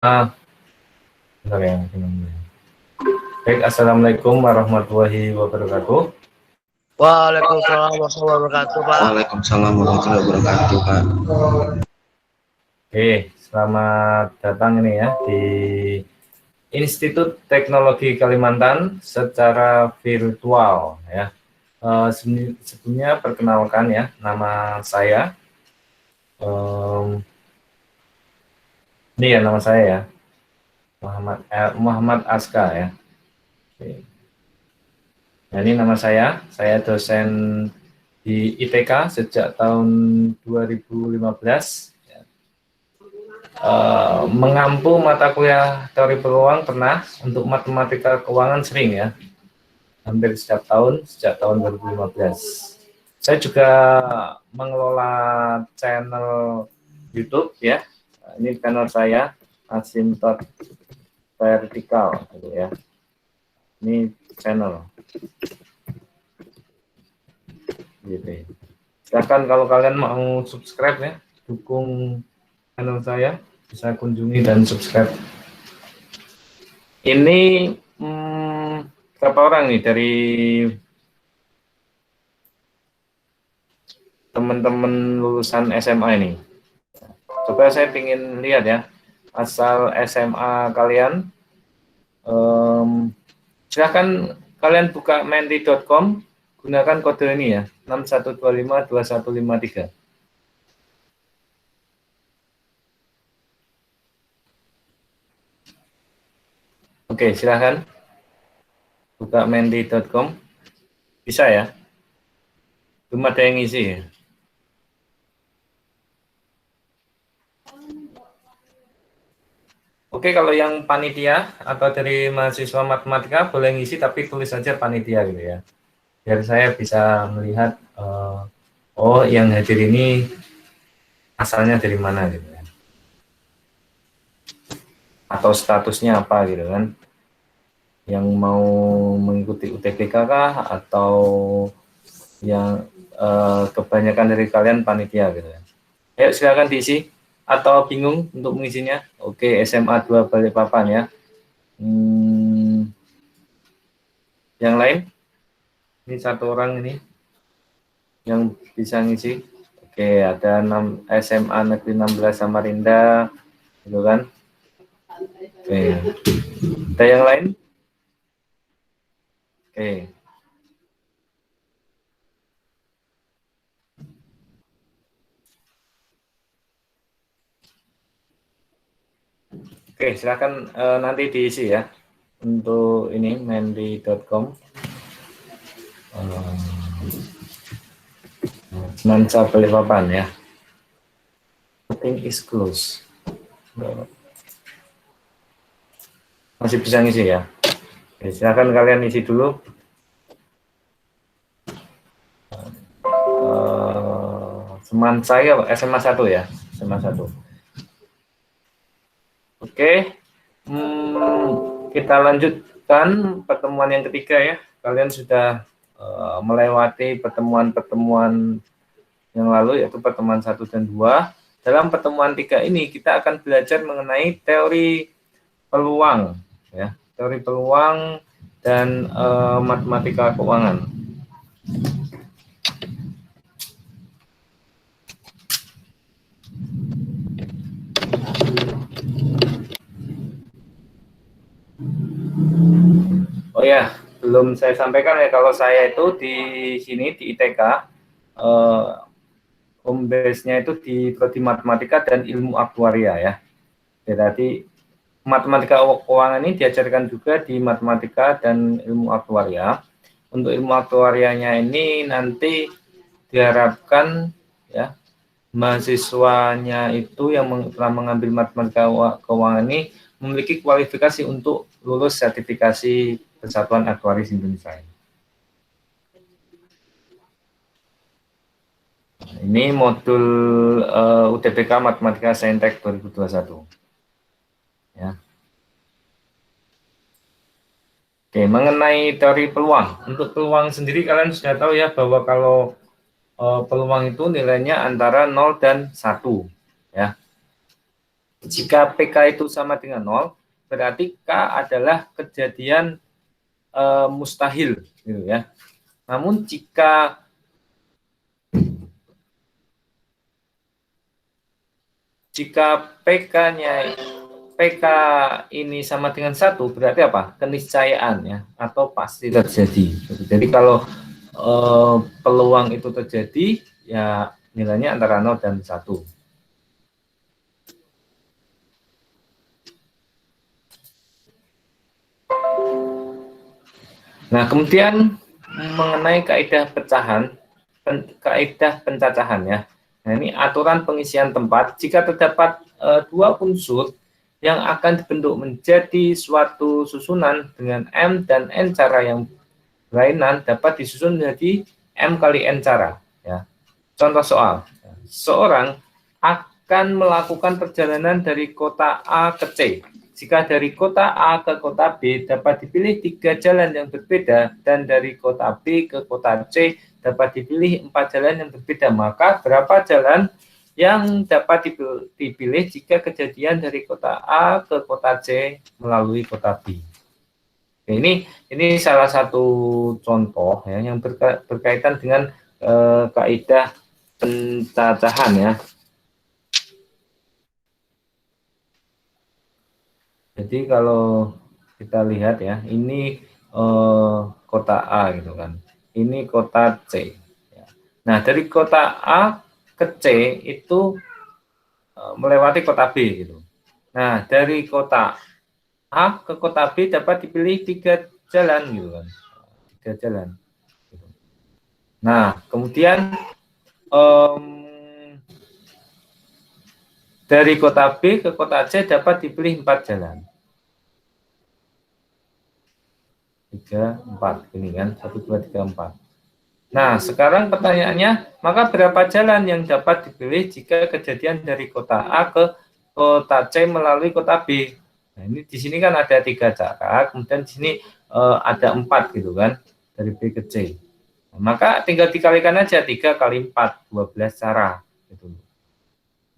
Bentar ya. Baik, assalamualaikum warahmatullahi wabarakatuh. Waalaikumsalam warahmatullahi wabarakatuh, Pak. Waalaikumsalam warahmatullahi wabarakatuh, Pak. Oke, selamat datang ini ya di Institut Teknologi Kalimantan secara virtual ya. Sebelumnya perkenalkan ya, nama saya. Ini ya nama saya ya, Muhammad Aska ya. Oke. Nah, ini nama saya dosen di ITK sejak tahun 2015. Mengampu mata kuliah teori peluang pernah, untuk matematika keuangan sering ya, hampir setiap tahun sejak tahun 2015. Saya juga mengelola channel YouTube ya. Ini channel saya, Asymptot Vertikal gitu ya. Ini channel gitu ya. Silahkan kalau kalian mau subscribe ya, dukung channel saya, bisa kunjungi dan subscribe. Ini berapa orang nih dari teman-teman lulusan SMA ini? Coba saya ingin lihat ya, asal SMA kalian. Silahkan kalian buka menti.com, gunakan kode ini ya, 61252153. Oke, silahkan buka menti.com. Bisa ya? Belum ada yang ngisi ya? Oke, kalau yang panitia atau dari mahasiswa matematika boleh ngisi, tapi tulis saja panitia gitu ya. Biar saya bisa melihat, oh yang hadir ini asalnya dari mana gitu ya. Atau statusnya apa gitu kan. Yang mau mengikuti UTBK kah, atau yang kebanyakan dari kalian panitia gitu ya. Ayo silakan diisi, atau bingung untuk mengisinya. Oke, SMA 2 Balikpapan ya. Yang lain? Ini satu orang ini yang bisa ngisi. Oke, ada SMA Negeri 16 Samarinda gitu kan. Oke. Ada yang lain? Oke. Oke, silakan nanti diisi ya. Untuk ini menti.com. Manca Balikpapan ya. Voting is closed. Masih bisa ngisi ya. Oke, silakan kalian isi dulu. Teman saya SMA 1 ya, SMA 1. Oke, kita lanjutkan pertemuan yang ketiga ya. Kalian sudah melewati pertemuan-pertemuan yang lalu, yaitu pertemuan 1 dan 2. Dalam pertemuan 3 ini kita akan belajar mengenai teori peluang ya, teori peluang dan matematika keuangan. Oh ya, belum saya sampaikan ya, kalau saya itu di sini di ITK, home base-nya itu di prodi matematika dan ilmu aktuaria ya. Jadi matematika keuangan ini diajarkan juga di matematika dan ilmu aktuaria. Untuk ilmu aktuarianya ini nanti diharapkan ya, mahasiswanya itu yang telah mengambil matematika keuangan ini memiliki kualifikasi untuk lulus sertifikasi Persatuan Aktuaris Indonesia. Ini modul UTBK Matematika Saintek 2021. Ya. Oke, mengenai teori peluang. Untuk peluang sendiri kalian sudah tahu ya, bahwa kalau peluang itu nilainya antara 0 dan 1 ya. Jika PK itu sama dengan 0, berarti K adalah kejadian mustahil, gitu ya. Namun jika PK ini sama dengan 1, berarti apa? Keniscayaan ya, atau pasti terjadi. Jadi kalau peluang itu terjadi, ya nilainya antara 0 dan 1. Nah, kemudian mengenai kaidah pecahan, kaidah pencacahan ya. Nah, ini aturan pengisian tempat. Jika terdapat dua unsur yang akan dibentuk menjadi suatu susunan dengan M dan N cara yang berlainan, dapat disusun menjadi M kali N cara. Ya. Contoh soal, seorang akan melakukan perjalanan dari kota A ke C. Jika dari kota A ke kota B dapat dipilih 3 jalan yang berbeda, dan dari kota B ke kota C dapat dipilih 4 jalan yang berbeda, maka berapa jalan yang dapat dipilih jika kejadian dari kota A ke kota C melalui kota B? Oke, ini salah satu contoh ya, yang berkaitan dengan kaidah pencacahan ya. Jadi kalau kita lihat ya, ini kota A gitu kan, ini kota C. Nah, dari kota A ke C itu melewati kota B gitu. Nah, dari kota A ke kota B dapat dipilih 3 jalan gitu kan, 3 jalan. Nah, kemudian dari kota B ke kota C dapat dipilih 4 jalan. 3, 4, ini kan, 1, 2, 3, 4. Nah, sekarang pertanyaannya, maka berapa jalan yang dapat dipilih jika kejadian dari kota A ke kota C melalui kota B? Nah, ini di sini kan ada 3 cara, kemudian di sini ada 4 gitu kan, dari B ke C. Nah, maka tinggal dikalikan aja 3 kali 4, 12 cara. Gitu.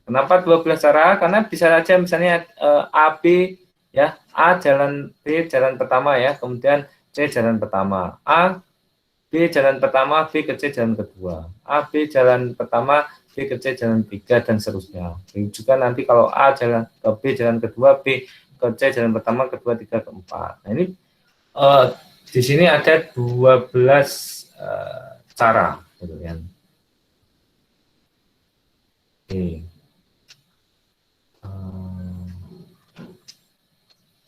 Kenapa 12 cara? Karena bisa saja misalnya A, B, ya, A jalan B jalan pertama ya, kemudian C jalan pertama, A, B jalan pertama, B ke C jalan kedua, A, B jalan pertama, B ke C jalan 3, dan seterusnya. Dan juga nanti kalau A jalan ke B jalan kedua, B ke C jalan pertama, kedua, 3, keempat. Nah, ini di sini ada 12 cara gitu kan. Oke.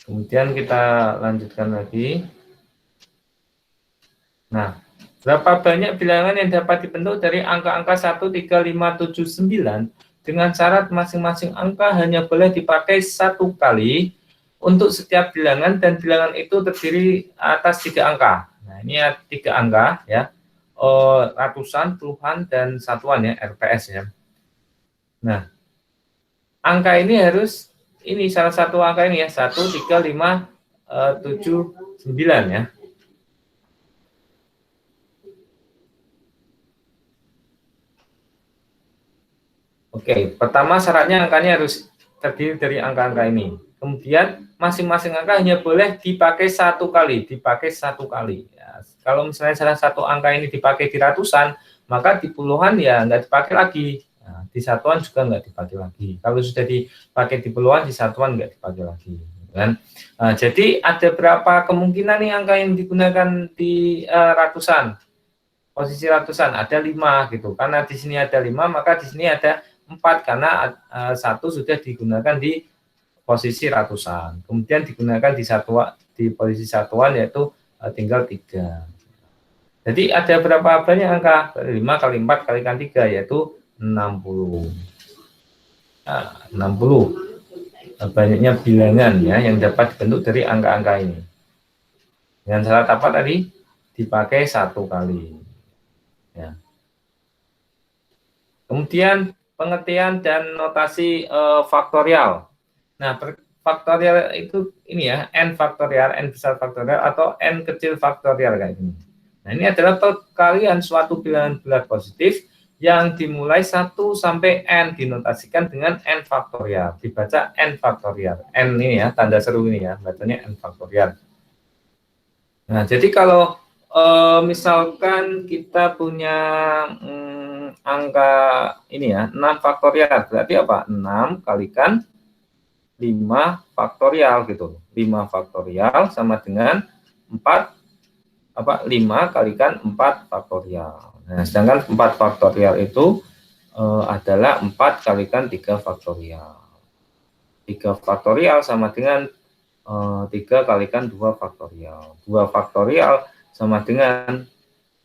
Kemudian kita lanjutkan lagi. Nah, berapa banyak bilangan yang dapat dibentuk dari angka-angka 1, 3, 5, 7, 9 dengan syarat masing-masing angka hanya boleh dipakai 1 kali untuk setiap bilangan, dan bilangan itu terdiri atas 3 angka. Nah, ini 3 angka ya, ratusan, puluhan, dan satuan ya, RPS ya. Nah, angka ini harus, ini salah satu angka ini ya, 1, 3, 5, 7, 9 ya. Oke, pertama syaratnya angkanya harus terdiri dari angka-angka ini. Kemudian masing-masing angka hanya boleh dipakai 1 kali, dipakai 1 kali. Ya, kalau misalnya salah satu angka ini dipakai di ratusan, maka di puluhan ya nggak dipakai lagi. Nah, di satuan juga nggak dipakai lagi. Kalau sudah dipakai di puluhan, di satuan nggak dipakai lagi. Kan? Nah, jadi ada berapa kemungkinan nih angka yang digunakan di ratusan? Posisi ratusan ada 5 gitu. Karena di sini ada 5, maka di sini ada 4 karena 1 sudah digunakan di posisi ratusan. Kemudian digunakan di posisi satuan, yaitu tinggal 3. Jadi ada berapa banyak angka? 5 kali 4 kalikan 3 yaitu 60. Nah, 60 banyaknya bilangan ya yang dapat dibentuk dari angka-angka ini. Dengan syarat apa tadi? Dipakai 1 kali. Ya. Kemudian pengertian dan notasi faktorial. Nah, faktorial itu ini ya, n faktorial, n besar faktorial, atau n kecil faktorial kayak gini. Nah, ini adalah perkalian suatu bilangan bulat positif yang dimulai 1 sampai N dinotasikan dengan N faktorial, dibaca N faktorial. N ini ya, tanda seru ini ya, bacanya N faktorial. Nah, jadi kalau misalkan kita punya angka ini ya, 6 faktorial, berarti apa? 6 kalikan 5 faktorial gitu. 5 faktorial sama dengan 4 5 kalikan 4 faktorial. Nah, sedangkan 4 faktorial itu adalah 4 kalikan 3 faktorial. 3 faktorial sama dengan 3 kalikan 2 faktorial. 2 faktorial sama dengan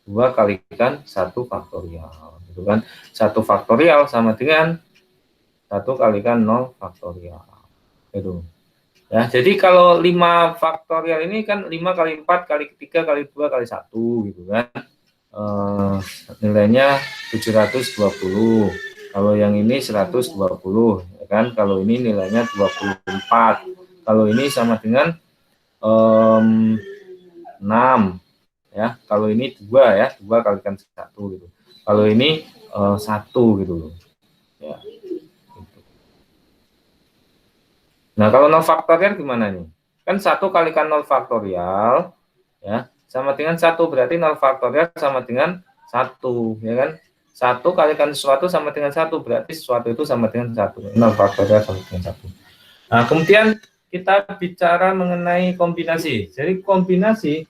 2 kalikan 1 faktorial. Gitu kan? 1 faktorial sama dengan 1 kalikan 0 faktorial. Gitu. Ya, jadi kalau 5 faktorial ini kan 5 kali 4 kali 3 kali 2 kali 1 gitu kan. Nilainya 720. Kalau yang ini 120 ya kan. Kalau ini nilainya 24. Kalau ini sama dengan 6 ya. Kalau ini 2 ya, 2 kalikan 1 gitu. Kalau ini 1 gitu loh. Ya. Nah, kalau 0 faktorial gimana nih? Kan 1 kalikan 0 faktorial ya, sama dengan 1, berarti 0 faktorial sama dengan 1, ya kan? 1 kalikan sesuatu sama dengan 1, berarti sesuatu itu sama dengan 1. 0 faktorial sama dengan 1. Nah, kemudian kita bicara mengenai kombinasi. Jadi kombinasi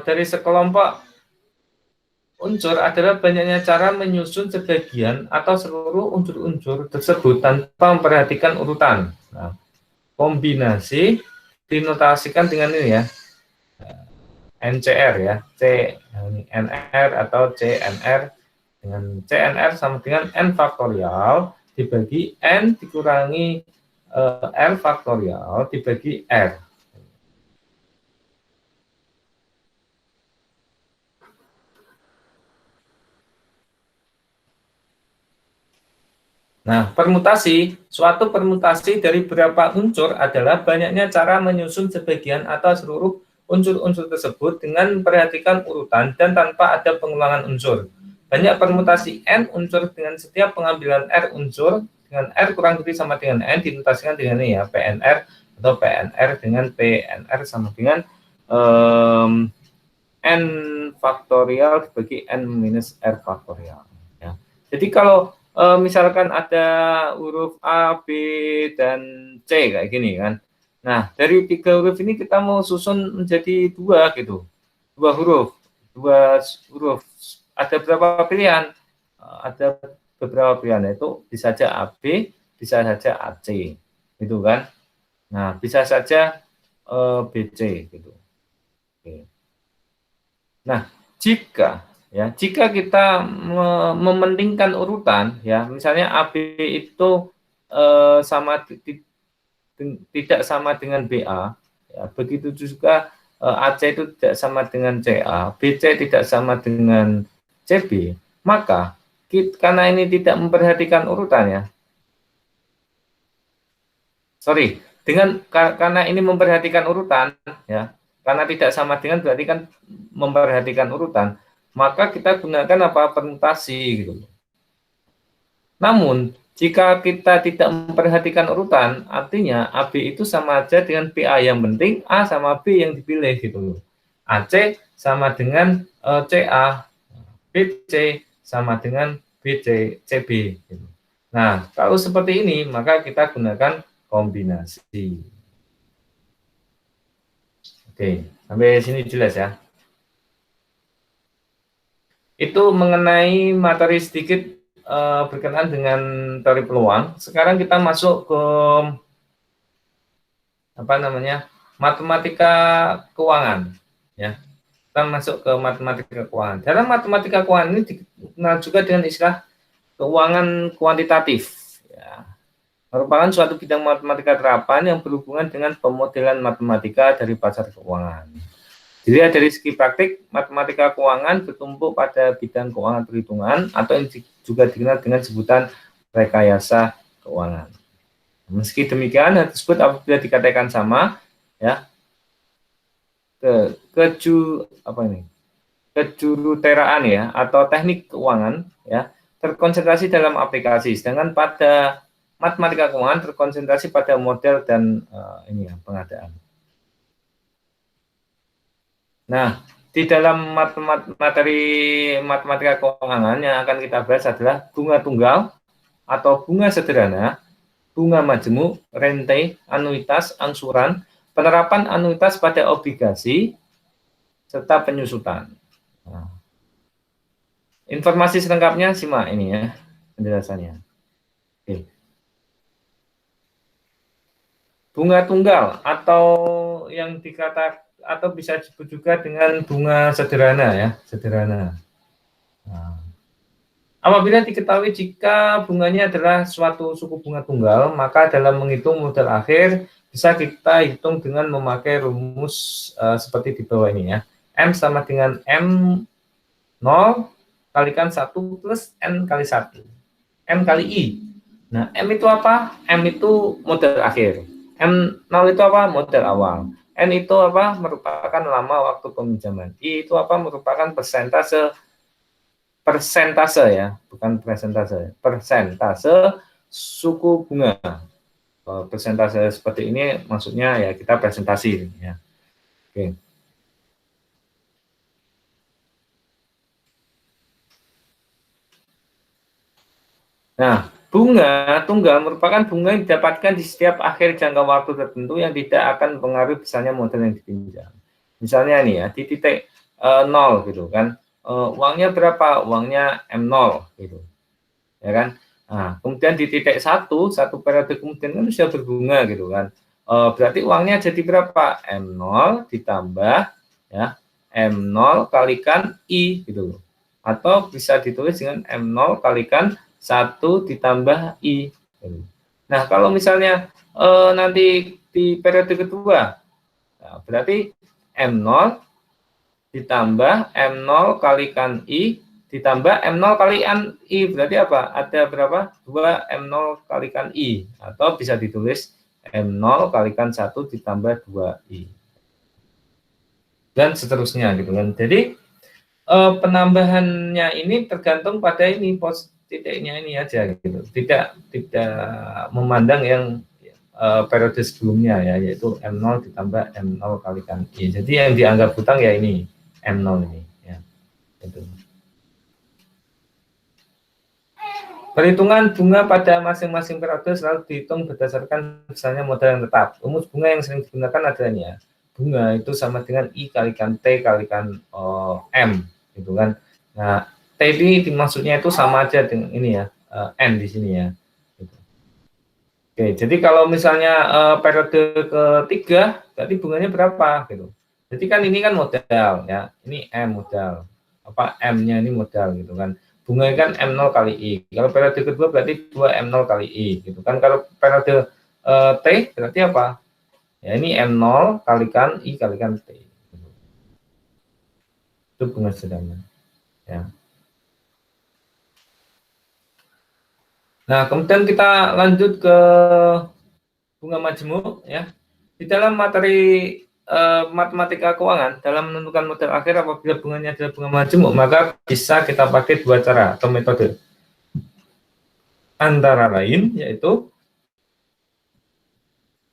dari sekelompok unsur adalah banyaknya cara menyusun sebagian atau seluruh unsur-unsur tersebut tanpa memperhatikan urutan. Nah, kombinasi dinotasikan dengan ini ya, NCR ya, CNR atau CNR, dengan CNR sama dengan N faktorial dibagi N dikurangi R faktorial dibagi R. Nah, suatu permutasi dari beberapa unsur adalah banyaknya cara menyusun sebagian atau seluruh unsur-unsur tersebut dengan memperhatikan urutan dan tanpa ada pengulangan unsur. Banyak permutasi N unsur dengan setiap pengambilan R unsur dengan R kurang lebih sama dengan N dinotasikan dengan ini ya, PNR atau PNR dengan PNR sama dengan N faktorial dibagi N minus R faktorial. Ya. Jadi kalau misalkan ada huruf A, B, dan C kayak gini kan. Nah, dari 3 huruf ini kita mau susun menjadi 2 gitu. 2 huruf. Ada berapa pilihan? Ada beberapa pilihan, yaitu bisa saja AB, bisa saja AC. Gitu kan. Nah, bisa saja BC gitu. Oke. Nah, jika kita mementingkan urutan ya, misalnya AB itu tidak sama dengan BA ya, begitu juga AC itu tidak sama dengan CA, BC tidak sama dengan CB, maka karena ini tidak memperhatikan urutan ya, karena ini memperhatikan urutan ya, karena tidak sama dengan berarti kan memperhatikan urutan, maka kita gunakan apa, permutasi gitu. Namun jika kita tidak memperhatikan urutan, artinya AB itu sama aja dengan PA, yang penting A sama B yang dipilih gitu. AC sama dengan CA, BC sama dengan BC, CB gitu. Nah, kalau seperti ini maka kita gunakan kombinasi. Oke, sampai sini jelas ya. Itu mengenai materi sedikit berkenaan dengan teori peluang. Sekarang kita masuk ke matematika keuangan ya. Kita masuk ke matematika keuangan. Dalam matematika keuangan ini dikenal juga dengan istilah keuangan kuantitatif ya. Merupakan suatu bidang matematika terapan yang berhubungan dengan pemodelan matematika dari pasar keuangan. Jadi dari segi praktik, matematika keuangan bertumpu pada bidang keuangan perhitungan atau yang juga dikenal dengan sebutan rekayasa keuangan. Meski demikian, hal tersebut apabila dikatakan sama, ya, kejuruteraan ya, atau teknik keuangan ya, terkonsentrasi dalam aplikasi, sedangkan pada matematika keuangan terkonsentrasi pada model dan ini ya, pengadaan. Nah, di dalam materi matematika keuangan yang akan kita bahas adalah bunga tunggal atau bunga sederhana, bunga majemuk, rente, anuitas, angsuran, penerapan anuitas pada obligasi, serta penyusutan. Nah, informasi selengkapnya simak ini ya, penjelasannya. Oke. Bunga tunggal atau yang dikatakan atau bisa disebut juga dengan bunga sederhana ya, sederhana. Nah, apabila diketahui jika bunganya adalah suatu suku bunga tunggal, maka dalam menghitung modal akhir bisa kita hitung dengan memakai rumus seperti di bawah ini ya. M sama dengan M0 kalikan 1 plus N kali 1. M kali I. Nah, M itu apa? M itu modal akhir. M0 itu apa? Modal awal. N itu apa? Merupakan lama waktu peminjaman. I itu apa? Merupakan persentase ya, bukan persentase. Persentase suku bunga. Persentase seperti ini maksudnya ya kita presentasi ya. Oke. Nah, bunga tunggal merupakan bunga yang didapatkan di setiap akhir jangka waktu tertentu yang tidak akan mempengaruhi besarnya modal yang dipinjam. Misalnya nih ya, di titik 0 gitu kan, uangnya berapa? Uangnya M0 gitu, ya kan? Nah, kemudian di titik 1 periode kemudian kan sudah berbunga gitu kan, berarti uangnya jadi berapa? M0 ditambah ya M0 kalikan I gitu, atau bisa ditulis dengan M0 kalikan 1 ditambah I. Nah, kalau misalnya nanti di periode kedua, nah, berarti M0 ditambah M0 kalikan I ditambah M0 kalikan I, berarti apa? Ada berapa? 2 M0 kalikan I, atau bisa ditulis M0 kalikan 1 ditambah 2I. Dan seterusnya gitu kan. Jadi penambahannya ini tergantung pada ini titiknya ini aja gitu, tidak memandang yang periode sebelumnya ya, yaitu M0 ditambah M0 kalikan I. Jadi yang dianggap hutang ya ini M0 ini ya. Gitu. Perhitungan bunga pada masing-masing periode selalu dihitung berdasarkan misalnya modal yang tetap. Rumus bunga yang sering digunakan adanya bunga itu sama dengan I kalikan T kalikan M gitu kan. Nah, T ini maksudnya itu sama aja dengan ini ya, N di sini ya. Gitu. Oke, jadi kalau misalnya periode ketiga, berarti bunganya berapa gitu. Jadi kan ini kan modal ya, ini M modal, apa M-nya ini modal gitu kan. Bunganya kan M0 kali I. Kalau periode kedua berarti 2 M0 kali I gitu kan. Kalau periode T berarti apa? Ya ini M0 kalikan I kalikan T. Gitu. Itu bunga sederhana. Ya. Nah, kemudian kita lanjut ke bunga majemuk ya. Di dalam materi matematika keuangan, dalam menentukan modal akhir apabila bunganya adalah bunga majemuk, maka bisa kita pakai dua cara atau metode. Antara lain yaitu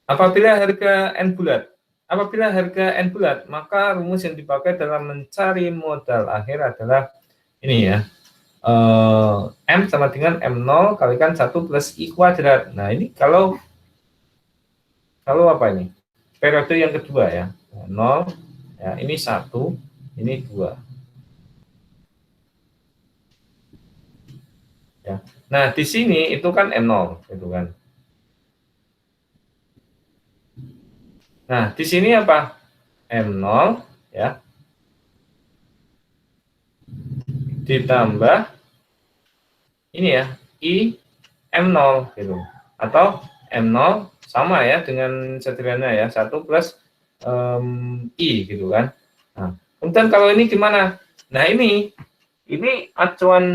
apabila harga N bulat. Apabila harga N bulat, maka rumus yang dipakai dalam mencari modal akhir adalah ini ya. M sama dengan M0 kalikan 1 plus I kuadrat. Nah, ini kalau apa ini? Periode yang kedua ya. 0, ya, ini 1, ini 2. Ya. Nah, di sini itu kan M0 gitu kan. Nah, di sini apa? M0 ya. Ditambah ini ya, I M0 gitu. Atau M0 sama ya dengan sederhana ya, 1 plus I gitu kan. Nah, kemudian kalau ini gimana? Nah, ini acuan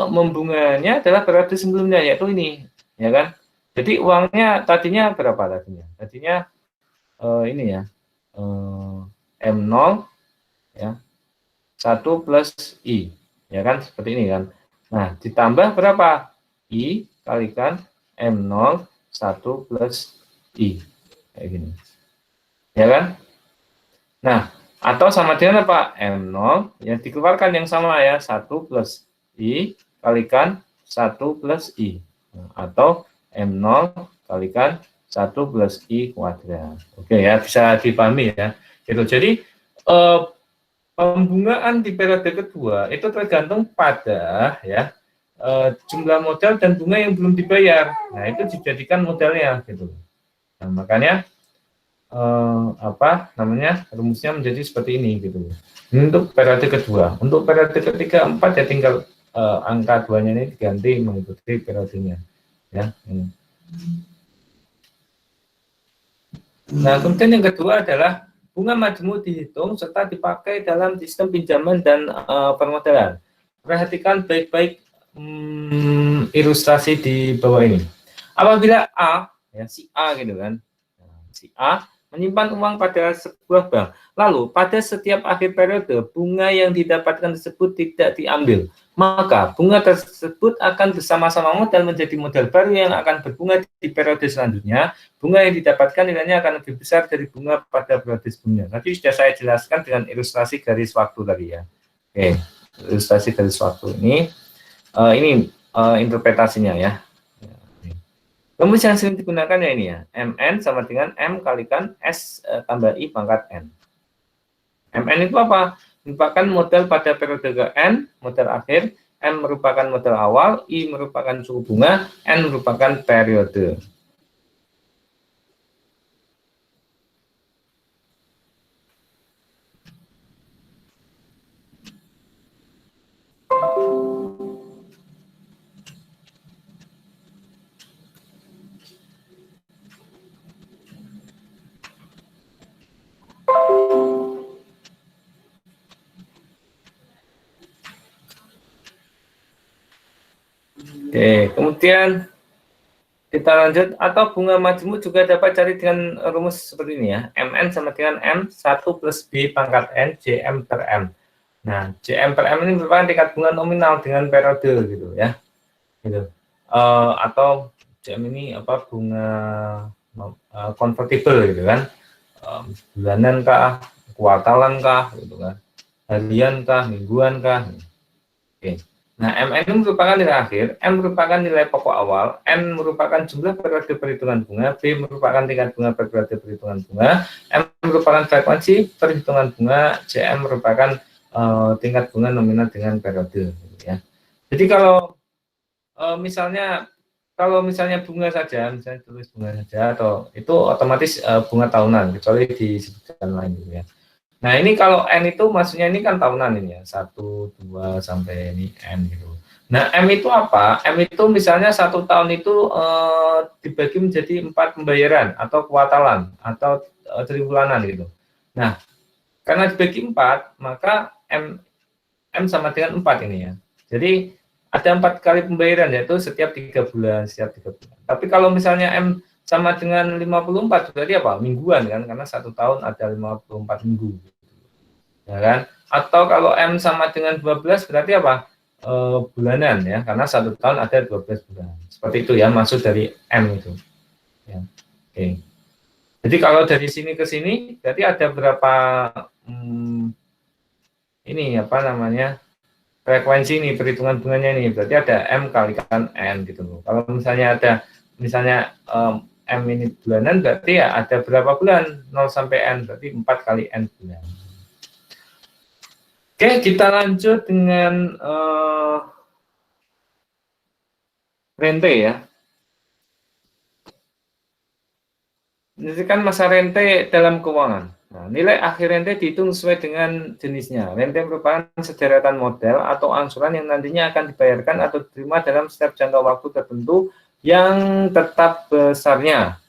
membunganya adalah periode sebelumnya, yaitu ini ya kan. Jadi uangnya tadinya berapa tadinya? Tadinya ini ya, M0 ya, 1 plus I, ya kan, seperti ini kan. Nah, ditambah berapa? I kalikan M0 1 plus I, kayak gini, ya kan. Nah, atau sama dengan apa? M0 yang dikeluarkan yang sama ya, 1 plus I kalikan 1 plus I, atau M0 kalikan 1 plus I kuadrat. Oke ya, bisa dipahami ya. Gitu. Jadi pembungaan di periode kedua itu tergantung pada ya jumlah modal dan bunga yang belum dibayar. Nah, itu dijadikan modalnya gitu. Nah, makanya rumusnya menjadi seperti ini gitu. Ini untuk periode kedua. Untuk periode ketiga, empat ya tinggal angka 2-nya ini diganti mengikuti periodenya. Ya. Nah, kemudian yang kedua adalah bunga majemuk dihitung serta dipakai dalam sistem pinjaman dan permodalan. Perhatikan baik-baik ilustrasi di bawah ini. Apabila A, ya si A gitu kan, si A menyimpan uang pada sebuah bank. Lalu pada setiap akhir periode bunga yang didapatkan tersebut tidak diambil, maka bunga tersebut akan bersama-sama modal menjadi modal baru yang akan berbunga di periode selanjutnya. Bunga yang didapatkan nilainya akan lebih besar dari bunga pada periode sebelumnya. Nanti sudah saya jelaskan dengan ilustrasi garis waktu tadi ya. Oke, ilustrasi garis waktu ini interpretasinya ya. Rumus yang sering digunakan ya ini ya, Mn sama dengan M kalikan S tambah I pangkat N. Mn itu apa? Merupakan modal pada periode ke N, modal akhir, M merupakan modal awal, I merupakan suku bunga, N merupakan periode. Oke, kemudian kita lanjut, atau bunga majemuk juga dapat cari dengan rumus seperti ini ya. Mn sama dengan M1 plus B pangkat N Jm per M. Nah, Jm per M ini merupakan tingkat bunga nominal dengan periode gitu ya. Gitu. Atau Jm ini apa, bunga convertible gitu kan. Bulanan kah, kuartalan kah gitu kan. Harian kah, mingguan kah. Oke. Nah, Mn itu merupakan nilai akhir, M merupakan nilai pokok awal, N merupakan jumlah periode perhitungan bunga, B merupakan tingkat bunga periode perhitungan bunga, M merupakan frekuensi perhitungan bunga, Cm merupakan tingkat bunga nominal dengan periode. Ya. Jadi kalau misalnya bunga saja, misalnya tulis bunga saja, atau itu otomatis bunga tahunan, kecuali disebutkan lain gitu ya. Nah, ini kalau N itu maksudnya ini kan tahunan ini ya, 1, 2, sampai ini N gitu. Nah, M itu apa? M itu misalnya 1 tahun itu dibagi menjadi 4 pembayaran atau kuartalan atau tribulanan gitu. Nah, karena dibagi 4, maka M sama dengan 4 ini ya. Jadi ada 4 kali pembayaran, yaitu setiap 3 bulan, Tapi kalau misalnya M sama dengan 54 berarti apa? Mingguan kan, karena 1 tahun ada 54 minggu. Ya kan? Atau kalau M sama dengan 12 berarti apa? Bulanan ya, karena 1 tahun ada 12 bulan. Seperti itu ya, maksud dari M itu. Ya. Oke. Jadi kalau dari sini ke sini berarti ada berapa ini apa namanya? Frekuensi ini, perhitungan bunganya ini, berarti ada M kalikan N gitu loh. Kalau misalnya ada M ini bulanan, berarti ya ada berapa bulan? 0 sampai N, berarti 4 kali N bulan. Oke, kita lanjut dengan rente ya. Ini kan masa rente dalam keuangan. Nah, nilai akhir rente dihitung sesuai dengan jenisnya. Rente merupakan sederetan modal atau angsuran yang nantinya akan dibayarkan atau diterima dalam setiap jangka waktu tertentu yang tetap besarnya.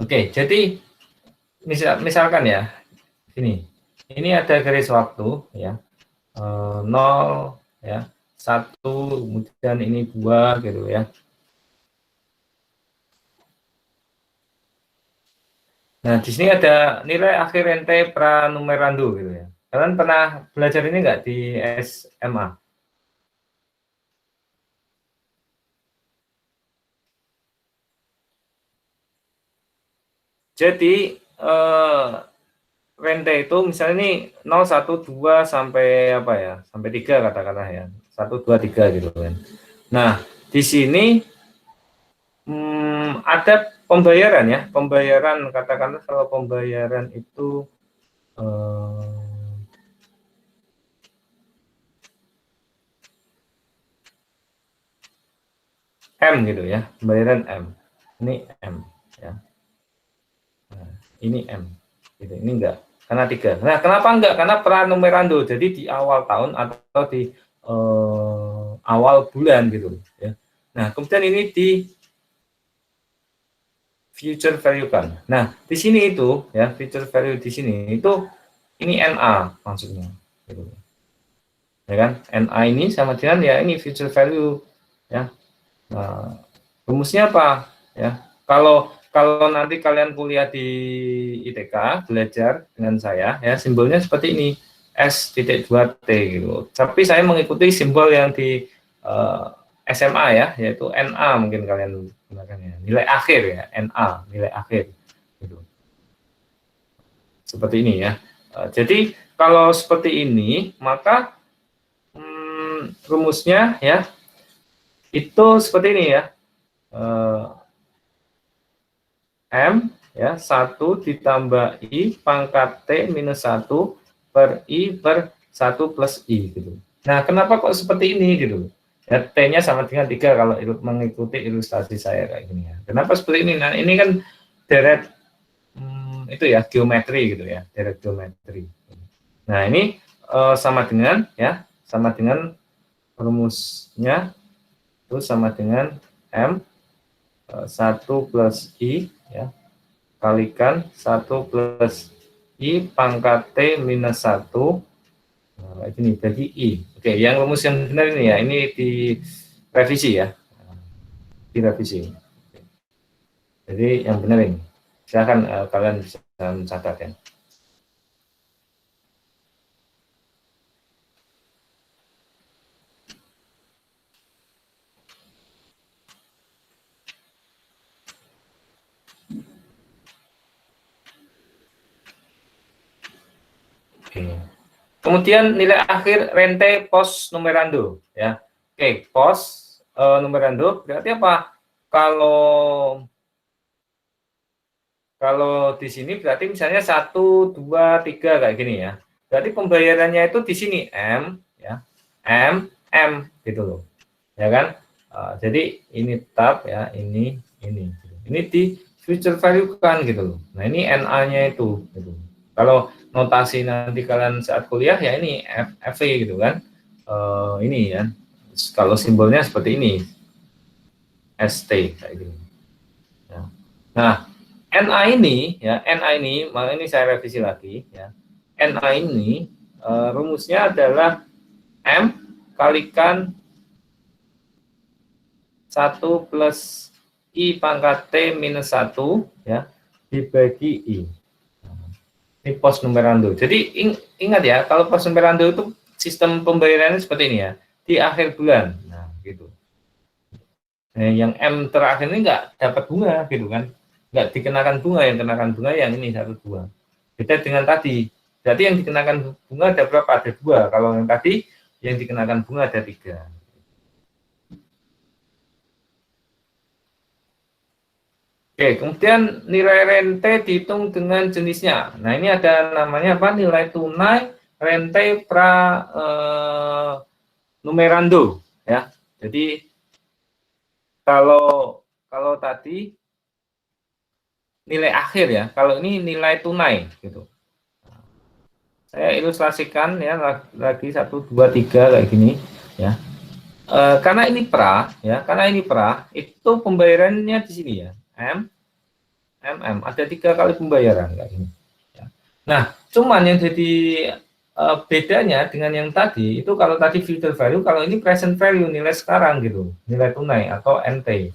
Oke, jadi misalkan ya, ini ada garis waktu ya, 0 ya, 1, kemudian ini 2 gitu ya. Nah, di sini ada nilai akhir rente pranumerando gitu ya. Kalian pernah belajar ini enggak di SMA? Jadi rente itu misalnya ini 0, 1, 2 sampai apa ya? Sampai 3 katakanlah ya. 1, 2, 3 gitu kan. Nah, di sini ada pembayaran ya. Pembayaran katakanlah kalau pembayaran itu M gitu ya. Pembayaran M. Ini M ya. Nah, ini M. Gitu. Ini enggak. Karena 3. Nah, kenapa enggak? Karena pranumerando. Jadi di awal tahun atau di awal bulan gitu ya. Nah, kemudian ini di future value kan. Nah, di sini itu ya, future value di sini itu ini NA maksudnya gitu. Ya kan? NA ini sama dengan ya ini future value ya. Nah, rumusnya apa ya? Kalau nanti kalian kuliah di ITK belajar dengan saya ya, simbolnya seperti ini S.2T gitu. Tapi saya mengikuti simbol yang di SMA ya, yaitu NA mungkin kalian gunakan ya. Nilai akhir ya, NA, nilai akhir gitu. Seperti ini ya. Jadi kalau seperti ini, maka rumusnya ya itu seperti ini ya. M ya 1 ditambah I pangkat T minus 1 per I per 1 plus I gitu. Nah, kenapa kok seperti ini gitu? Ya, T-nya sama dengan 3 kalau mengikuti ilustrasi saya kayak gini ya. Kenapa seperti ini? Nah, ini kan deret itu ya geometri gitu ya, deret geometri. Nah, ini sama dengan ya, sama dengan rumusnya itu sama dengan M 1 plus I ya kalikan 1 plus I pangkat T minus 1 nah, ini jadi I. Oke, yang rumus yang benar ini ya, ini direvisi ya, direvisi. Jadi yang benar ini, silakan kalian bisa mencatat ya. Oke. Kemudian nilai akhir rente post numerando ya. Oke, post numerando berarti apa? Kalau di sini berarti misalnya 1, 2, 3 kayak gini ya. Berarti pembayarannya itu di sini M ya. M gitu loh. Ya kan? Jadi ini tab ya, ini. Ini di future value kan gitu loh. Nah, ini NA-nya itu gitu. Kalau notasi nanti kalian saat kuliah ya ini FV gitu kan. Ini ya. Kalau simbolnya seperti ini. ST kayak gitu. Ya. Nah, NA ini ya, NA ini, maka ini saya revisi lagi ya. NA ini rumusnya adalah M kalikan 1 plus I pangkat T minus 1 ya dibagi I. Ini post numerando. Jadi ingat ya, kalau post numerando itu sistem pembayarannya seperti ini ya, di akhir bulan. Nah, gitu. Nah, yang M terakhir ini nggak dapat bunga gitu kan. Nggak dikenakan bunga, yang kenakan bunga yang ini 1, 2. Beda dengan tadi. Jadi yang dikenakan bunga ada berapa? Ada 2. Kalau yang tadi yang dikenakan bunga ada 3. Oke, kemudian nilai rente dihitung dengan jenisnya. Nah, ini ada namanya apa? Nilai tunai rente numerando ya. Jadi kalau tadi nilai akhir ya, kalau ini nilai tunai gitu. Saya ilustrasikan ya lagi 1, 2, 3 kayak gini ya. Karena ini pra ya, itu pembayarannya di sini ya. Ada 3 kali pembayaran kayak gini. Ya. Nah, cuman yang jadi bedanya dengan yang tadi itu kalau tadi future value, kalau ini present value nilai sekarang gitu, nilai tunai atau NT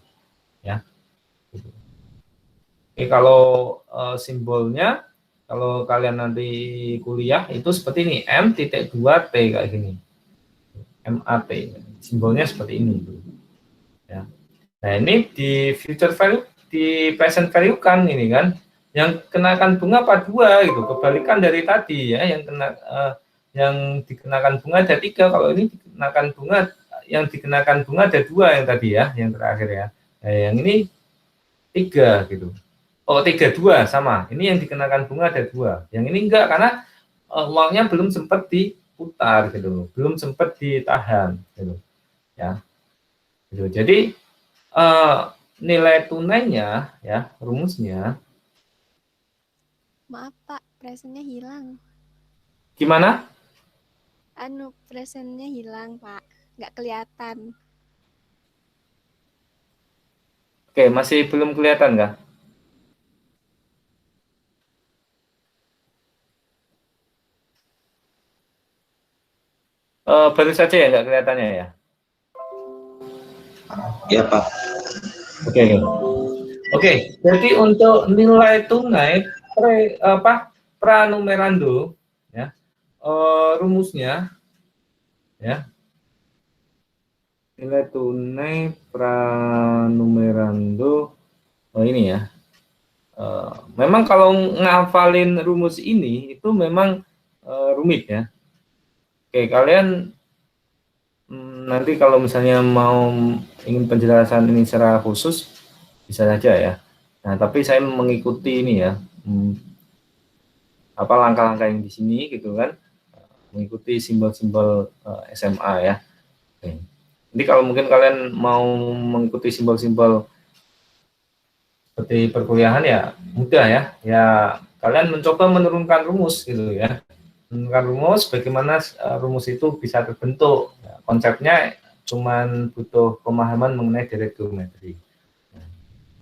ya. Gitu. Oke, kalau simbolnya, kalau kalian nanti kuliah itu seperti ini, M.2T kayak gini. MAT, simbolnya seperti ini. Ya. Nah, ini di future value, di present value kan ini kan, yang kenakan bunga apa 2 gitu, kebalikan dari tadi ya, yang dikenakan bunga ada 3, kalau ini dikenakan bunga, yang dikenakan bunga ada 2 yang tadi ya, yang terakhir ya. Nah, yang ini 3 gitu. Oh, 3, 2 sama. Ini yang dikenakan bunga ada 2. Yang ini enggak, karena uangnya belum sempat diputar gitu, belum sempat ditahan gitu. Ya. Gitu. Jadi nilai tunainya ya, rumusnya. Maaf Pak, presennya hilang. Gimana? Presennya hilang Pak, nggak kelihatan. Oke, masih belum kelihatan nggak? Baru saja ya nggak kelihatannya ya? Ya, Pak. Oke. Jadi untuk nilai tunai pranumerando ya, rumusnya ya, nilai tunai pranumerando ini ya. Memang kalau ngafalin rumus ini itu memang rumit ya. Oke, kalian nanti kalau misalnya mau ingin penjelasan ini secara khusus bisa saja ya. Nah, tapi saya mengikuti ini ya, apa langkah-langkah yang di sini gitu kan, mengikuti simbol-simbol SMA ya. Oke. Jadi kalau mungkin kalian mau mengikuti simbol-simbol seperti perkuliahan ya mudah ya. Ya kalian mencoba menurunkan rumus gitu ya. Menurunkan rumus, bagaimana rumus itu bisa terbentuk. Ya, konsepnya cuman butuh pemahaman mengenai direct geometry.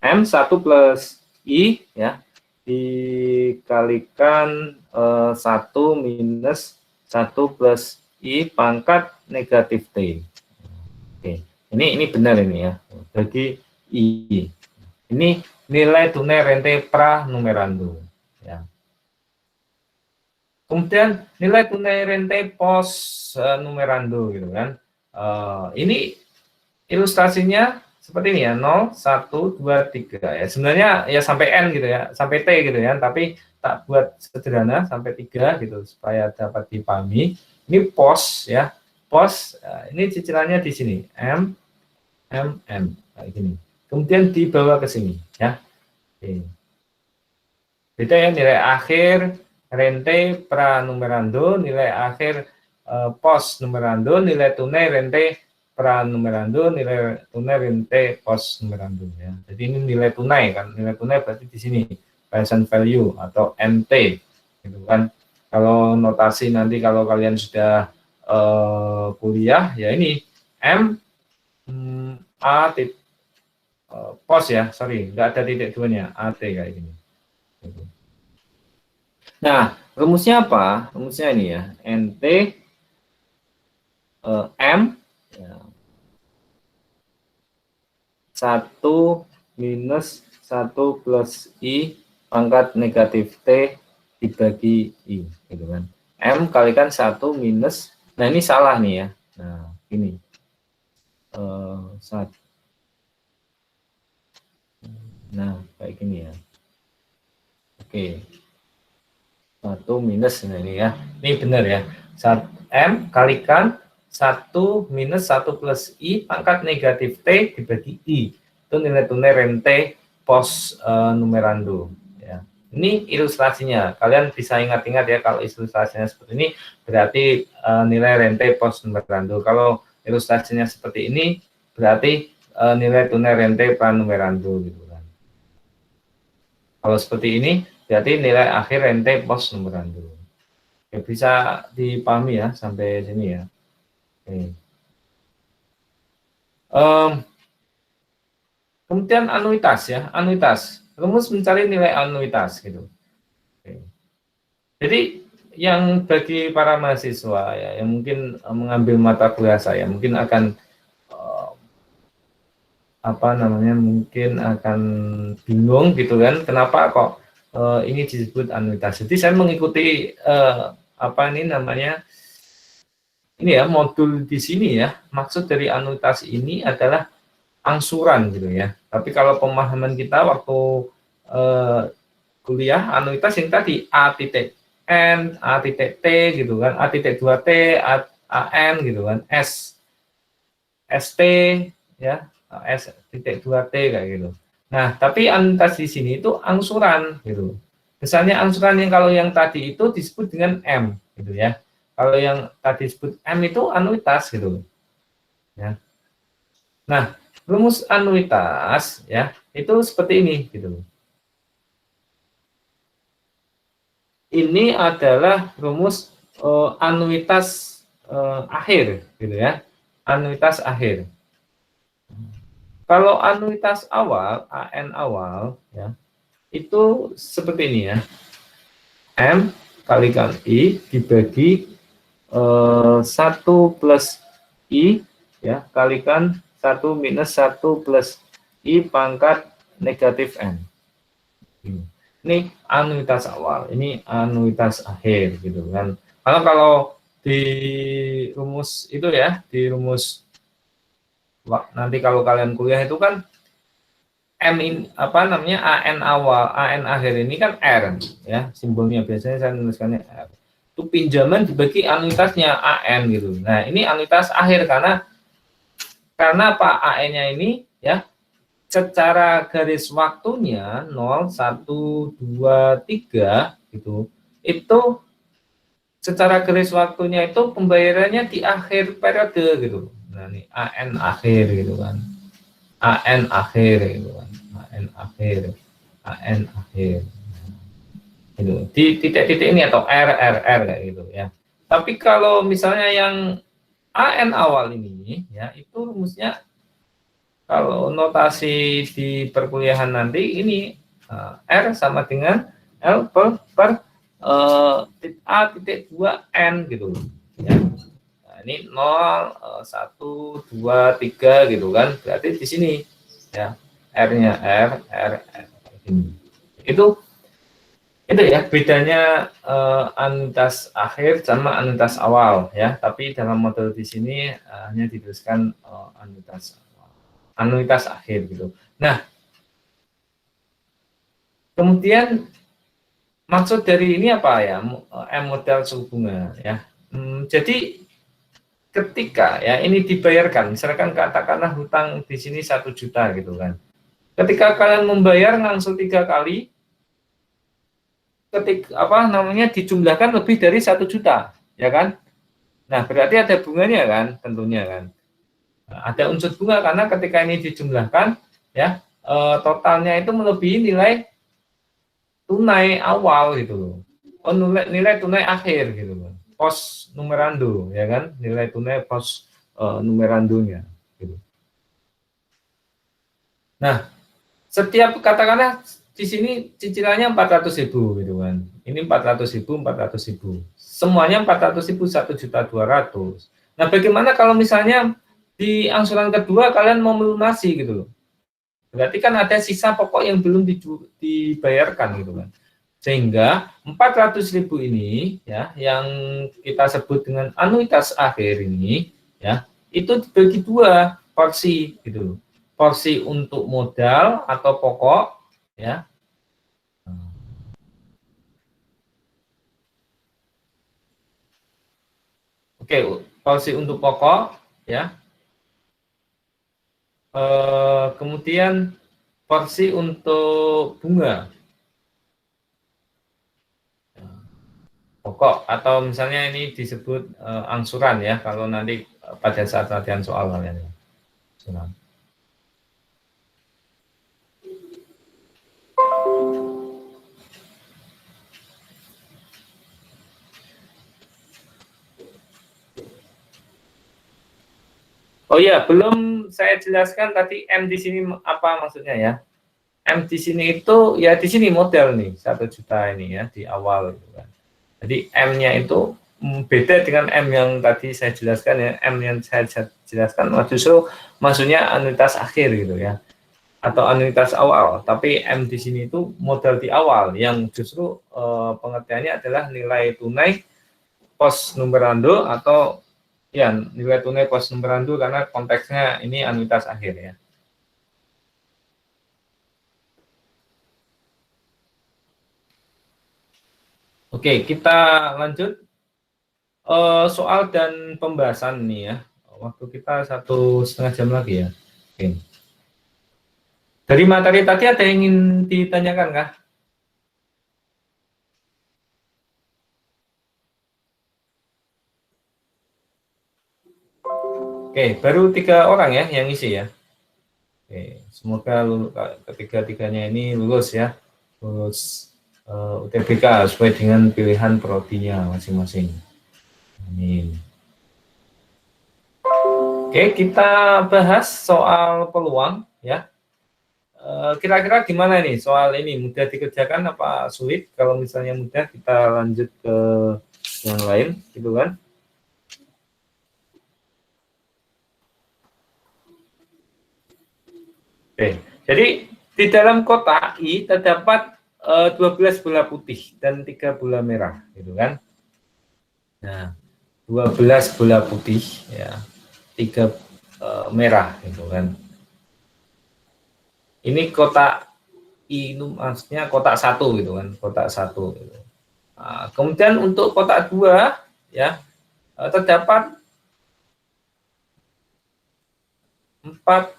M1 plus I ya dikalikan 1 minus 1 plus I pangkat negatif T. Oke, ini benar ini ya, bagi I. Ini nilai tunai rente pranumerando ya. Kemudian nilai tunai rente post numerando gitu kan. Ini ilustrasinya seperti ini ya, 0, 1, 2, 3 ya. Sebenarnya ya sampai N gitu ya, sampai T gitu ya, tapi tak buat sederhana sampai 3 gitu supaya dapat dipahami. Ini pos ya, pos ini cicilannya di sini M kayak gini. Kemudian dibawa ke sini ya. Oke. Beda ya, nilai akhir rente pranumerando, nilai akhir post numerando, nilai tunai rente pranumerando, nilai tunai rente post numerando ya. Jadi ini nilai tunai kan, nilai tunai berarti di sini present value atau NT gitu kan. Kalau notasi nanti kalau kalian sudah kuliah ya ini M A post ya, sorry nggak ada titik duanya, AT kayak gini. Nah rumusnya apa? Rumusnya ini ya, NT M ya, 1 minus 1 plus I pangkat negatif T dibagi I gitu kan. M kalikan 1 minus, nah ini salah nih ya, nah ini 1, nah kayak gini ya. Oke, 1 minus, nah ini ya, ini benar ya, M kalikan 1 minus 1 plus I pangkat negatif T dibagi I, itu nilai tunai rente post numerando ya. Ini ilustrasinya, kalian bisa ingat-ingat ya, kalau ilustrasinya seperti ini berarti nilai rente post numerando, kalau ilustrasinya seperti ini berarti nilai tunai rente pranumerando gitu kan. Kalau seperti ini berarti nilai akhir rente post numerando. Ya, bisa dipahami ya sampai sini ya. Oke. Kemudian anuitas ya, anuitas. Rumus mencari nilai anuitas gitu. Oke. Jadi yang bagi para mahasiswa ya, yang mungkin mengambil mata kuliah saya, mungkin akan apa namanya, mungkin akan bingung gitu kan, kenapa kok ini disebut anuitas. Jadi saya mengikuti apa ini namanya, ini ya, modul di sini ya. Maksud dari anuitas ini adalah angsuran gitu ya. Tapi kalau pemahaman kita waktu kuliah, anuitas yang tadi A titik N, A titik T gitu kan, A titik 2T, AN gitu kan, S, ST ya, S titik 2T kayak gitu. Nah, tapi anuitas di sini itu angsuran gitu. Misalnya angsuran yang kalau yang tadi itu disebut dengan M gitu ya. Kalau yang tadi disebut M itu anuitas gitu. Ya. Nah, rumus anuitas ya itu seperti ini gitu. Ini adalah rumus anuitas akhir gitu ya. Anuitas akhir. Kalau anuitas awal, AN awal ya, itu seperti ini ya. M kalikan I dibagi 1 plus I ya, kalikan 1 minus 1 plus I pangkat negatif N. Ini anuitas awal, ini anuitas akhir gitu kan. Kalau di rumus itu ya, di rumus nanti kalau kalian kuliah itu kan M ini apa namanya, AN awal, AN akhir ini kan R ya, simbolnya biasanya saya tuliskannya R. Itu pinjaman dibagi anuitasnya AN gitu. Nah, ini anuitas akhir karena Pak AN-nya ini ya secara garis waktunya 0, 1, 2, 3 gitu. Itu secara garis waktunya itu pembayarannya di akhir periode gitu. Nah, ini AN akhir gitu kan. AN akhir gitu kan. AN akhir. AN akhir. Gitu. Di titik-titik ini atau R kayak gitu ya. Tapi kalau misalnya yang AN awal ini ya, itu rumusnya kalau notasi di perkuliahan nanti ini R sama dengan L per A titik 2 N gitu ya. Nah, ini 0, 1, 2, 3 gitu kan, berarti di sini ya R-nya R ini. Itu ya bedanya anuitas akhir sama anuitas awal ya, tapi dalam model di sini hanya dituliskan anuitas akhir gitu. Nah, kemudian maksud dari ini apa ya, M model suku bunga ya. Jadi ketika ya ini dibayarkan, misalkan katakanlah hutang di sini 1 juta gitu kan. Ketika kalian membayar langsung 3 kali, ketika apa namanya dijumlahkan lebih dari 1 juta, ya kan? Nah, berarti ada bunganya kan, tentunya kan. Nah, ada unsur bunga karena ketika ini dijumlahkan ya totalnya itu melebihi nilai tunai awal gitu loh. Oh, nilai tunai akhir gitu loh. Pos numerando ya kan, nilai tunai pos numerandonya gitu. Nah, setiap katakanlah di sini cicilannya 400.000 gitu kan. Ini 400.000. Semuanya 400.000, 1.200.000. Nah, bagaimana kalau misalnya di angsuran kedua kalian mau melunasi gitu loh. Berarti kan ada sisa pokok yang belum dibayarkan gitu kan. Sehingga 400.000 ini ya yang kita sebut dengan anuitas akhir ini ya, itu dibagi 2 porsi gitu loh. Porsi untuk modal atau pokok ya. Oke, porsi untuk pokok ya. Kemudian porsi untuk bunga pokok, atau misalnya ini disebut angsuran ya kalau nanti pada saat latihan soal kalian ya. Angsuran. Oh iya, belum saya jelaskan tadi M di sini apa maksudnya ya. M di sini itu ya di sini model nih 1 juta ini ya di awal gitu kan. Jadi M-nya itu beda dengan M yang tadi saya jelaskan ya. M yang saya jelaskan justru maksudnya anuitas akhir gitu ya, atau anuitas awal. Tapi M di sini itu modal di awal yang justru pengertiannya adalah nilai tunai pos numerando atau ya nilai tunai pos numerando karena konteksnya ini anuitas akhir ya. Oke, kita lanjut soal dan pembahasan nih ya. Waktu kita 1,5 jam lagi ya. Oke. Dari materi tadi ada yang ingin ditanyakan kah? Oke, baru 3 orang ya yang isi ya. Oke, semoga ketiga-tiganya ini lulus ya, lulus UTBK sesuai dengan pilihan prodinya masing-masing. Amin. Oke, kita bahas soal peluang ya. Kira-kira gimana nih soal ini, mudah dikerjakan apa sulit? Kalau misalnya mudah kita lanjut ke yang lain gitu kan. Oke, jadi di dalam kotak I terdapat 12 bola putih dan 3 bola merah gitu kan. Nah, 12 bola putih ya, 3 merah gitu kan. Ini kotak I itu maksudnya kotak 1 gitu kan, kotak 1 gitu. Nah, kemudian untuk kotak 2 ya terdapat 4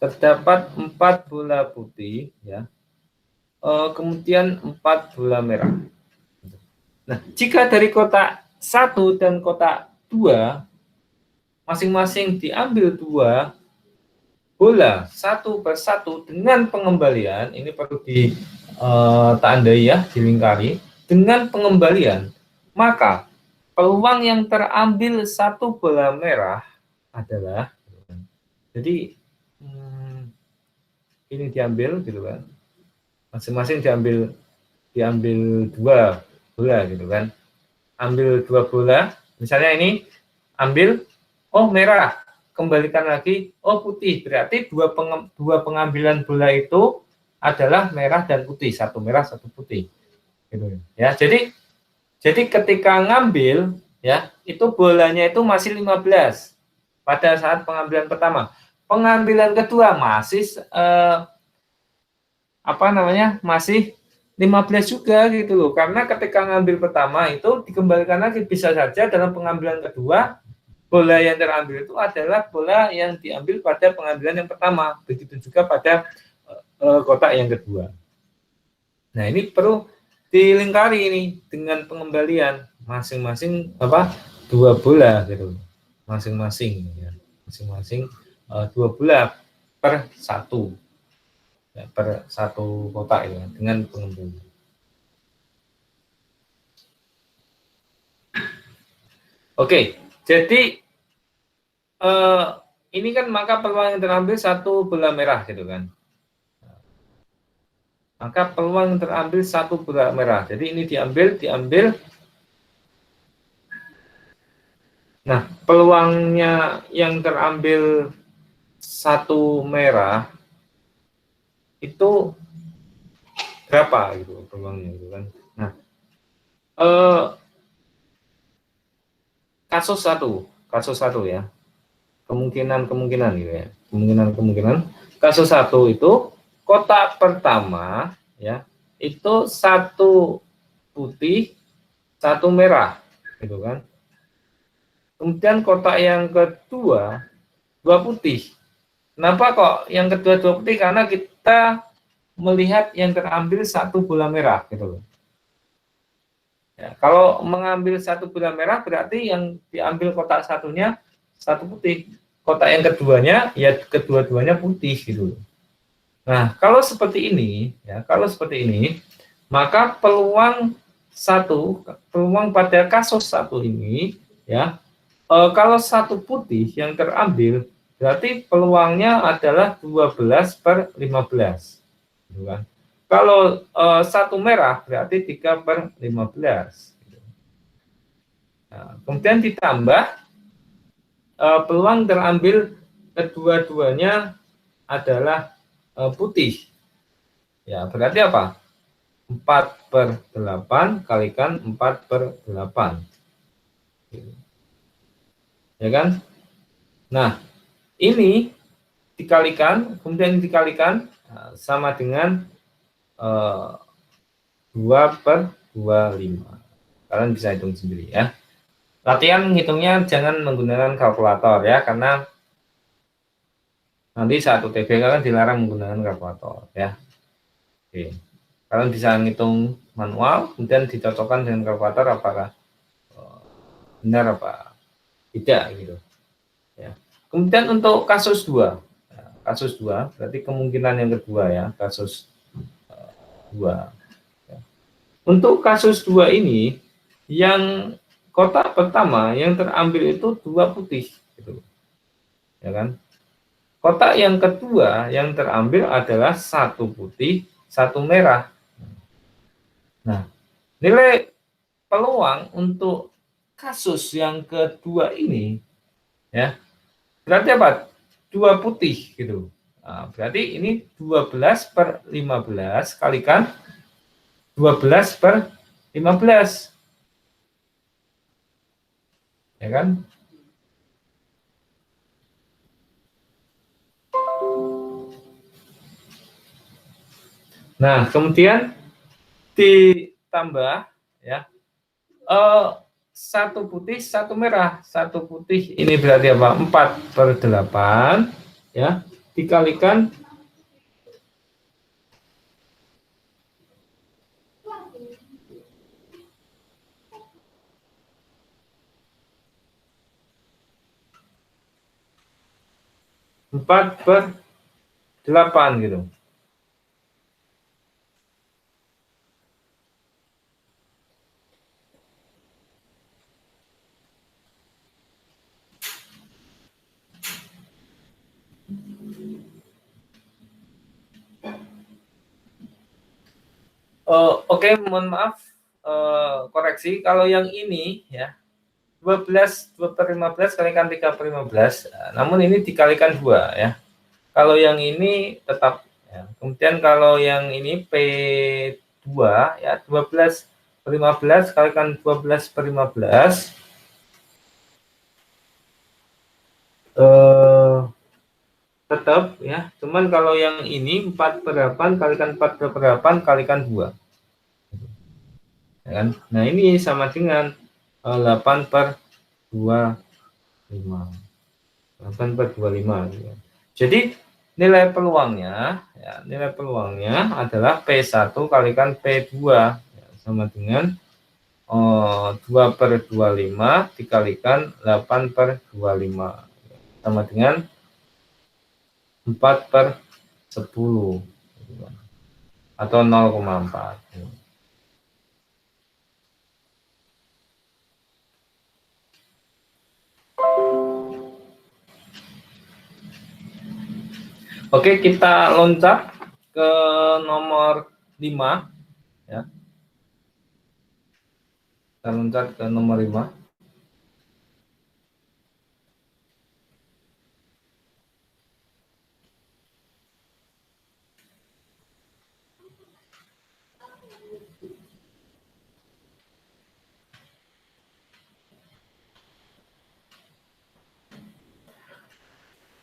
terdapat 4 bola putih ya. Kemudian 4 bola merah. Nah, jika dari kotak 1 dan kotak 2 masing-masing diambil 2 bola 1 per 1 dengan pengembalian, ini perlu ditandai ya, dilingkari dengan pengembalian, maka peluang yang terambil 1 bola merah adalah, jadi ini diambil gitu kan, masing-masing diambil 2 bola gitu kan, ambil 2 bola, misalnya ini ambil merah, kembalikan lagi putih, berarti dua pengambilan bola itu adalah merah dan putih, 1 merah 1 putih gitu ya. Jadi ketika ngambil ya, itu bolanya itu masih 15 pada saat pengambilan pertama. Pengambilan kedua masih masih 15 juga gitu loh, karena ketika ngambil pertama itu dikembalikan lagi, bisa saja dalam pengambilan kedua bola yang terambil itu adalah bola yang diambil pada pengambilan yang pertama, begitu juga pada kotak yang kedua. Nah, ini perlu dilingkari ini dengan pengembalian masing-masing 2 bola gitu, masing-masing ya, masing-masing 2 bola per 1 ya, per 1 kotak ya, dengan pengembalian. Oke, jadi ini kan maka peluang yang terambil 1 bola merah gitu kan. Maka peluang yang terambil 1 bola merah. Jadi ini diambil. Nah, peluangnya yang terambil 1 merah itu berapa gitu peluangnya gitu kan. Nah, kasus 1 ya. Kemungkinan gitu ya. Kemungkinan kasus 1 itu kotak pertama ya, itu 1 putih, 1 merah gitu kan. Kemudian kotak yang kedua 2 putih. Kenapa kok yang kedua 2 putih? Karena kita melihat yang terambil 1 bola merah gitu loh. Ya, kalau mengambil 1 bola merah berarti yang diambil kotak satunya 1 putih. Kotak yang keduanya ya kedua-duanya putih gitu. Nah, kalau seperti ini ya, maka peluang pada kasus 1 ini ya, kalau 1 putih yang terambil berarti peluangnya adalah 12 per 15 gitu kan. Kalau satu merah berarti 3/15. Nah, kemudian ditambah peluang terambil kedua-duanya adalah putih. Ya, berarti apa? 4/8 kalikan 4/8. Ya kan? Nah, ini dikalikan, kemudian dikalikan sama dengan 2/25. Kalian bisa hitung sendiri ya. Latihan menghitungnya jangan menggunakan kalkulator ya, karena nanti saat UTB kalian dilarang menggunakan kalkulator ya. Oke. Kalian bisa ngitung manual, kemudian dicocokkan dengan kalkulator apakah benar apa tidak gitu ya. Kemudian untuk kasus 2. Nah, kasus 2 berarti kemungkinan yang kedua ya, kasus 2. Ya. Untuk kasus 2 ini yang kotak pertama yang terambil itu 2 putih gitu. Ya kan? Kotak yang kedua yang terambil adalah 1 putih, 1 merah. Nah, nilai peluang untuk kasus yang kedua ini ya berarti apa? 2 putih gitu. Nah, berarti ini 12/15 kalikan 12/15. Ya kan? Nah, kemudian ditambah ya 1 putih 1 merah. 1 putih ini berarti apa? 4/8 ya dikalikan 4/8 gitu. Oke, mohon maaf, koreksi kalau yang ini ya 2/15 kalikan 3/15, namun ini dikalikan 2 ya. Kalau yang ini tetap ya. Kemudian kalau yang ini P2 ya 12/15 kalikan 12/15 tetap ya. Cuman kalau yang ini 4/8 kalikan 4/8 kalikan 2. Ya kan? Nah, ini sama dengan 8/25. 8/25 gitu. Jadi nilai peluangnya ya, nilai peluangnya adalah P1 kalikan P2 ya, sama dengan 2/25 dikalikan 8/25 sama dengan 4/10 atau 0,4. Oke, kita loncat ke nomor 5 ya. Kita loncat ke nomor 5.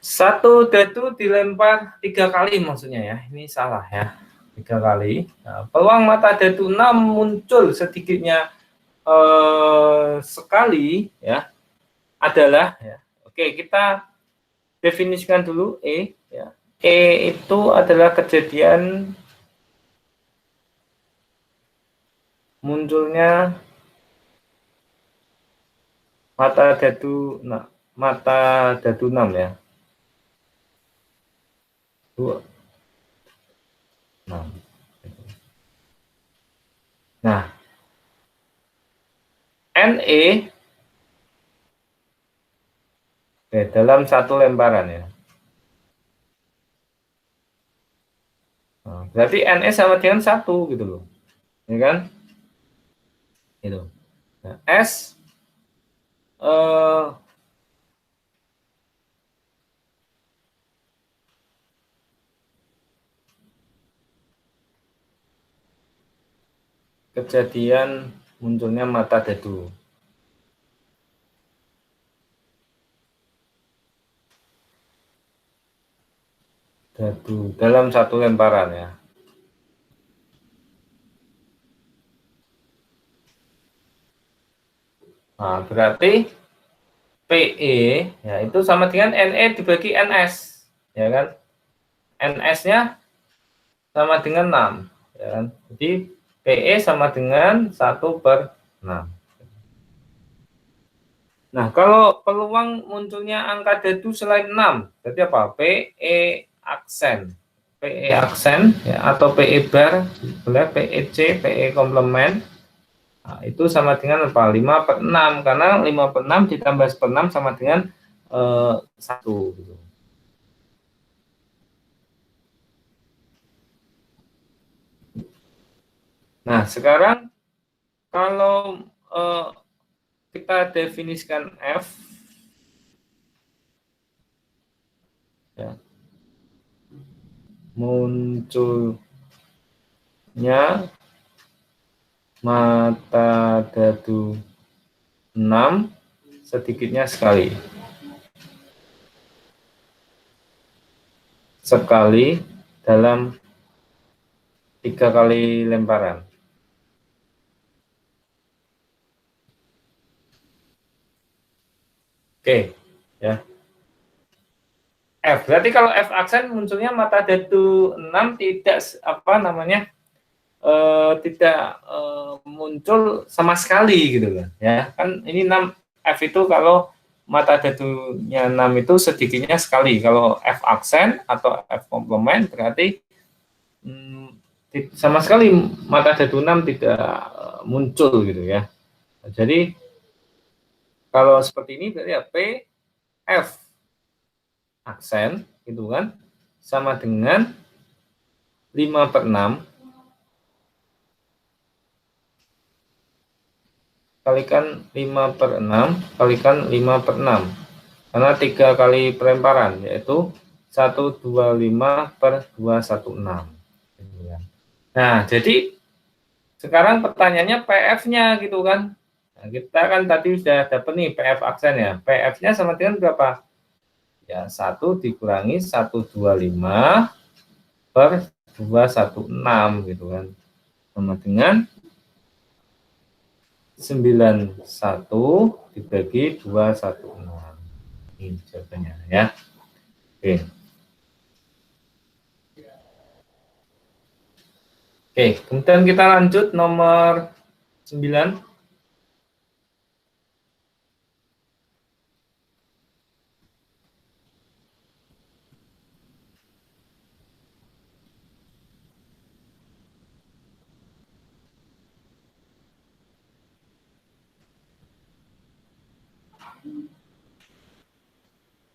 Satu dadu dilempar 3 kali maksudnya ya. Ini salah ya. 3 kali. Nah, peluang mata dadu 6 muncul sedikitnya sekali ya adalah ya. Oke, kita definisikan dulu E ya. E itu adalah kejadian munculnya mata dadu 6 ya. 2. Nah, NE dalam satu lemparan ya. Nah, berarti NS sama dengan 1 gitu loh. Ya kan? Gitu. Nah, S kejadian munculnya mata dadu. Dadu dalam satu lemparan ya. Nah, berarti PE ya itu sama dengan NE dibagi NS, ya kan? NS-nya sama dengan 6, ya kan? Jadi PE sama dengan 1/6. Nah, kalau peluang munculnya angka dadu selain 6, berarti apa? PE aksen. PE aksen ya, atau PE bar, boleh PEC, PE komplement. Nah, itu sama dengan apa? 5/6, karena 5/6 ditambah 1/6 sama dengan 1 gitu. Nah, sekarang kalau kita definisikan F ya, munculnya mata dadu 6 sedikitnya sekali dalam 3 kali lemparan. Oke, ya. F. Berarti kalau F aksen munculnya mata dadu 6 tidak apa namanya? Tidak muncul sama sekali gitu kan. Ya, kan ini 6 F itu kalau mata dadunya 6 itu sedikitnya sekali. Kalau F aksen atau F komplement berarti sama sekali mata dadu 6 tidak muncul gitu ya. Jadi kalau seperti ini berarti ya P F aksen gitu kan sama dengan 5/6 kalikan 5/6 kalikan 5/6 karena 3 kali pelemparan yaitu 125/216. Nah, jadi sekarang pertanyaannya PF-nya gitu kan. Nah, kita kan tadi sudah dapat nih PF aksen ya. PF-nya sama dengan berapa? Ya, 1 dikurangi 125/216 gitu kan. Sama dengan 91 dibagi 216. Ini jawabannya ya. Oke. Oke, kemudian kita lanjut nomor 9.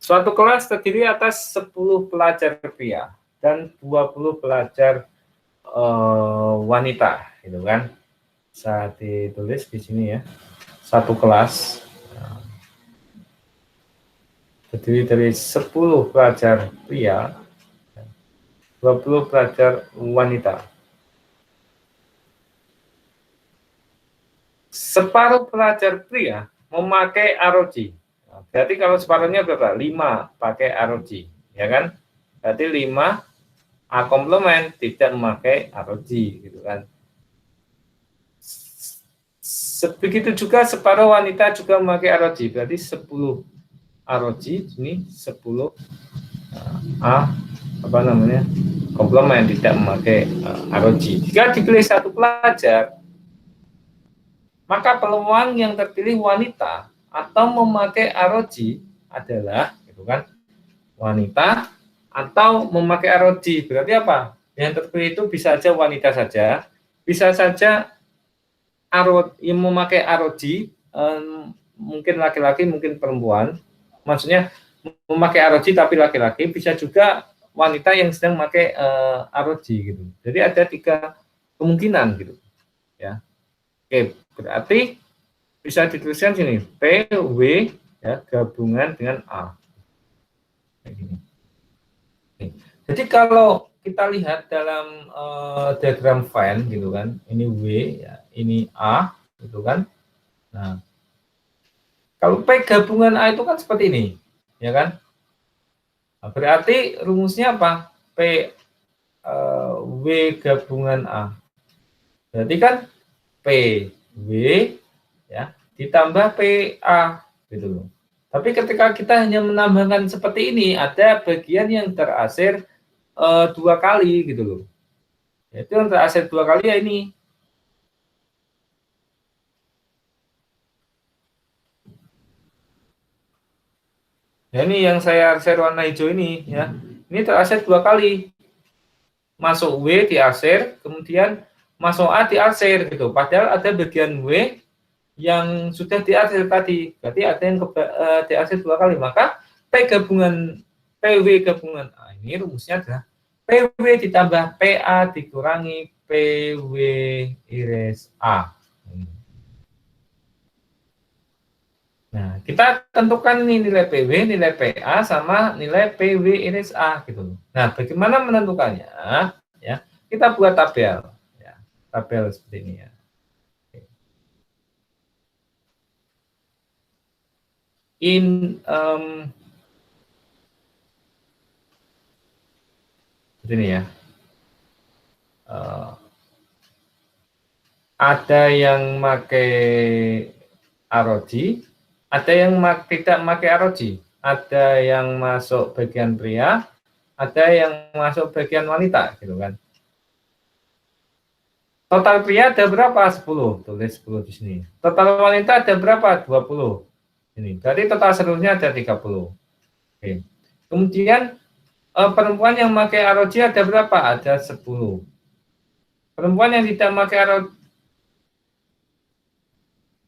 Suatu kelas terdiri atas 10 pelajar pria dan 20 pelajar wanita, gitu kan? Bisa ditulis di sini ya. Satu kelas terdiri dari 10 pelajar pria, 20 pelajar wanita. Separuh pelajar pria memakai ROG. Nah, berarti kalau separuhnya berapa? 5 pakai ROG, ya kan? Berarti 5 A komplement tidak memakai ROG, gitu kan? Begitu juga separuh wanita juga memakai ROG, berarti 10 ROG, ini 10 A apa namanya? Komplement tidak memakai ROG. Jika dipilih satu pelajar, maka peluang yang terpilih wanita atau memakai ROG adalah, gitu kan, wanita atau memakai ROG. Berarti apa? Yang terpilih itu bisa saja wanita saja, bisa saja yang memakai ROG, mungkin laki-laki, mungkin perempuan. Maksudnya memakai ROG tapi laki-laki, bisa juga wanita yang sedang pakai ROG gitu. Jadi ada 3 kemungkinan gitu ya. Oke, berarti bisa dituliskan sini PW ya gabungan dengan A. Kayak gini. Oke. Jadi kalau kita lihat dalam diagram Venn gitu kan, ini W ya, ini A gitu kan. Nah, kalau P gabungan A itu kan seperti ini, ya kan? Nah, berarti rumusnya apa? P W gabungan A. Berarti kan P W ya ditambah PA gitu loh. Tapi ketika kita hanya menambahkan seperti ini, ada bagian yang terasir 2 kali gitu loh. Yaitu yang terasir 2 kali ya ini. Ya ini yang saya arsir warna hijau ini ya. Ini terasir 2 kali. Masuk W diarsir, kemudian masuk A diarsir gitu. Padahal ada bagian W yang sudah diarsir tadi, berarti ada yang diarsir 2 kali, maka PW gabungan A ini rumusnya adalah PW ditambah PA dikurangi PW iris A. Nah, kita tentukan ini nilai PW, nilai PA sama nilai PW iris A gitu. Nah, bagaimana menentukannya? Ya, kita buat tabel, ya, tabel seperti ini ya. Ini ya, ada yang pakai ROG, ada yang tidak pakai ROG, ada yang masuk bagian pria, ada yang masuk bagian wanita, gitu kan. Total pria ada berapa? 10, tulis 10 di sini. Total wanita ada berapa? 20. Ini, berarti total seluruhnya ada 30. Oke. Kemudian perempuan yang pakai ROG ada berapa? Ada 10. Perempuan yang tidak pakai ROG,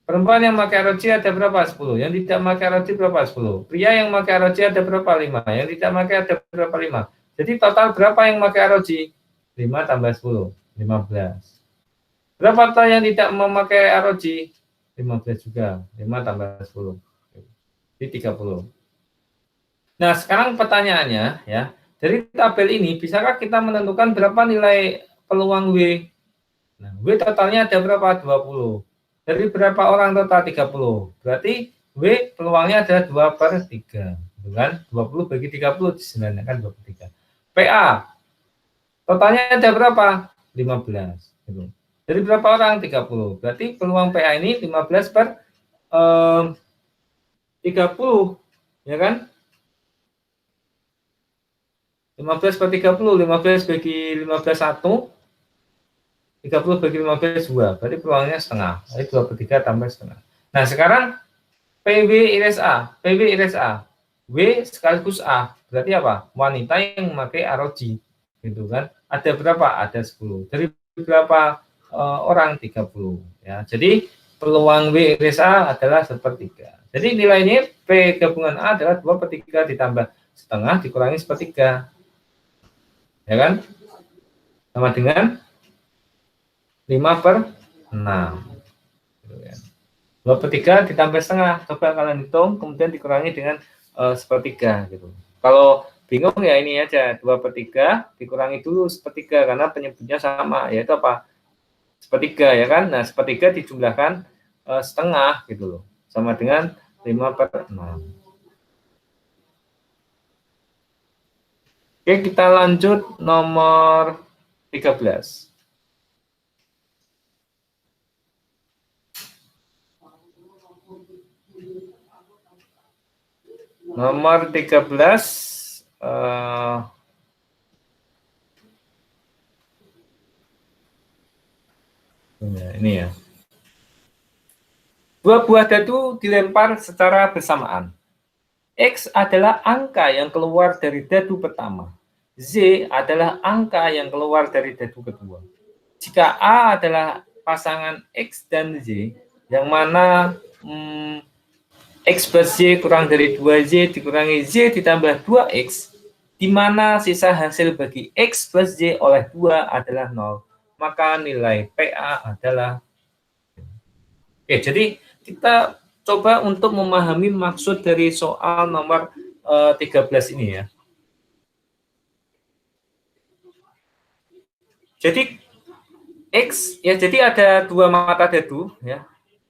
perempuan yang pakai ROG ada berapa? 10. Yang tidak pakai ROG berapa? 10. Pria yang pakai ROG ada berapa? 5. Yang tidak pakai ada berapa? 5. Jadi total berapa yang pakai ROG? 5 tambah 10, 15. Berapa total yang tidak memakai ROG? 15 juga. 5 tambah 10. Jadi 30. Nah, sekarang pertanyaannya ya, dari tabel ini bisakah kita menentukan berapa nilai peluang W? Nah, W totalnya ada berapa? 20. Dari berapa orang total? 30. Berarti W peluangnya ada 2/3. Gitu kan? 20 bagi 30 disenanyakan 23. PA totalnya ada berapa? 15. Gitu. Dari berapa orang? 30. Berarti peluang PA ini 15/30. Ya kan? 15/30, 15 bagi 15 1, 30 bagi 15 2, berarti peluangnya setengah, jadi 2/3 tambah setengah. Nah sekarang PW iris A, PW iris A, W sekaligus A, berarti apa? Wanita yang memakai ROG, gitu kan? Ada berapa? Ada 10. Dari berapa orang? 30. Ya, jadi peluang W iris A adalah 1/3. Jadi nilainya P gabungan A adalah 2/3 ditambah setengah dikurangi 1/3. Ya kan? Sama dengan 5/6. 2/3 ditambah setengah. Coba kalian hitung, kemudian dikurangi dengan 1/3 gitu. Kalau bingung ya ini aja, 2/3 dikurangi dulu 1/3 karena penyebutnya sama, yaitu apa? 1/3 ya kan? Nah, 1/3 dijumlahkan setengah gitu loh. Sama dengan 5/6. Oke, kita lanjut nomor 13. Nomor 13 ini ya. Dua buah dadu dilempar secara bersamaan. X adalah angka yang keluar dari dadu pertama. Z adalah angka yang keluar dari dadu kedua. Jika A adalah pasangan X dan Z, yang mana X plus Y kurang dari 2Z dikurangi Z ditambah 2X, di mana sisa hasil bagi X plus Y oleh 2 adalah 0, maka nilai PA adalah. Oke, jadi kita coba untuk memahami maksud dari soal nomor 13 ini ya. Jadi X ya, jadi ada dua mata dadu ya.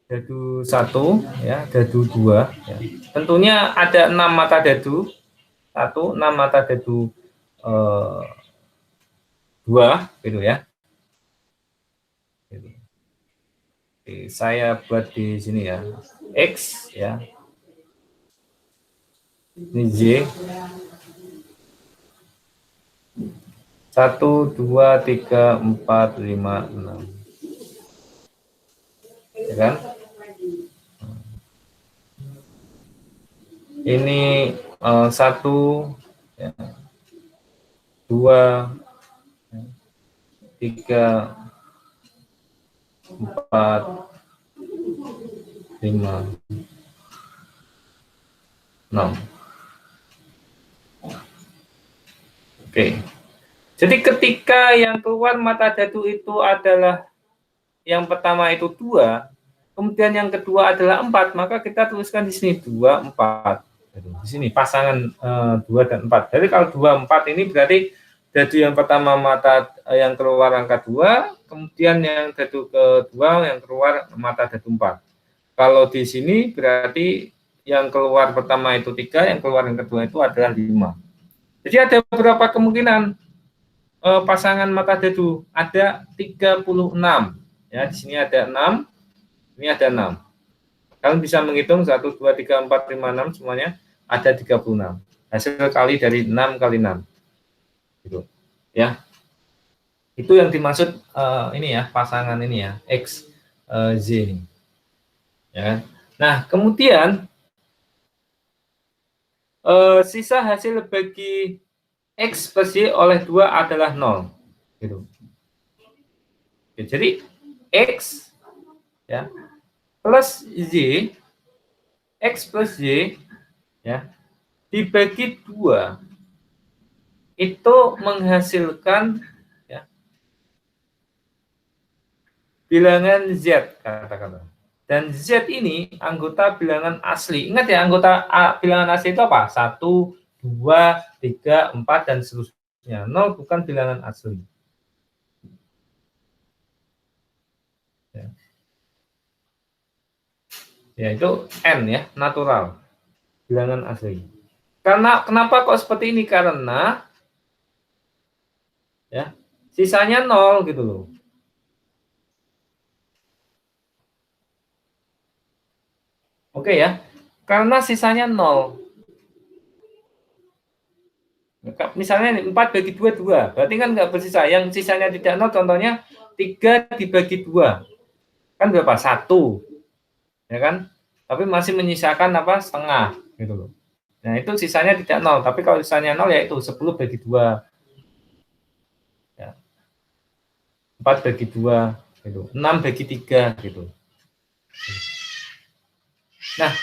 Dadu 1 ya, dadu 2 ya. Tentunya ada 6 mata dadu. 1, 6 mata dadu 2 gitu ya. Gitu. Oke, saya buat di sini ya. X ya. Ini Y. 1, 2, 3, 4, 5, 6. Ya kan? Ini 1, ya, 2, 3, 4, 5, 6. Oke. Jadi ketika yang keluar mata dadu itu adalah yang pertama itu 2, kemudian yang kedua adalah 4, maka kita tuliskan di sini 2, 4. Di sini pasangan 2 dan 4. Jadi kalau 2, 4 ini berarti dadu yang pertama mata yang keluar angka 2, kemudian yang dadu kedua yang keluar mata dadu 4. Kalau di sini berarti yang keluar pertama itu 3, yang keluar yang kedua itu adalah 5. Jadi ada beberapa kemungkinan pasangan mata dadu. Ada 36. Ya, di sini ada 6, ini ada 6. Kalian bisa menghitung 1, 2, 3, 4, 5, 6 semuanya ada 36. Hasil kali dari 6 kali 6. Gitu. Ya. Itu yang dimaksud ini ya, pasangan ini ya, X Z ini. Ya. Nah, kemudian sisa hasil bagi X plus Y oleh 2 adalah 0. Gitu. Oke, jadi X ya plus Y, X plus Y ya dibagi 2 itu menghasilkan ya, bilangan Z katakanlah. Dan Z ini anggota bilangan asli. Ingat ya, anggota bilangan asli itu apa? 1, 2, 3, 4 dan seterusnya. 0 bukan bilangan asli. Ya, itu N ya, natural. Bilangan asli. Karena kenapa kok seperti ini? Karena ya, sisanya 0 gitu loh. Oke ya. Karena sisanya 0. Misalnya 4 bagi 2, 2. Berarti kan nggak bersisa. Yang sisanya tidak 0, contohnya 3 dibagi 2. Kan berapa? 1. Ya kan? Tapi masih menyisakan apa? Setengah. Gitu loh. Nah, itu sisanya tidak 0. Tapi kalau sisanya 0, ya itu 10 bagi 2. Ya. 4 bagi 2. Gitu. 6 bagi 3. Gitu. Nah,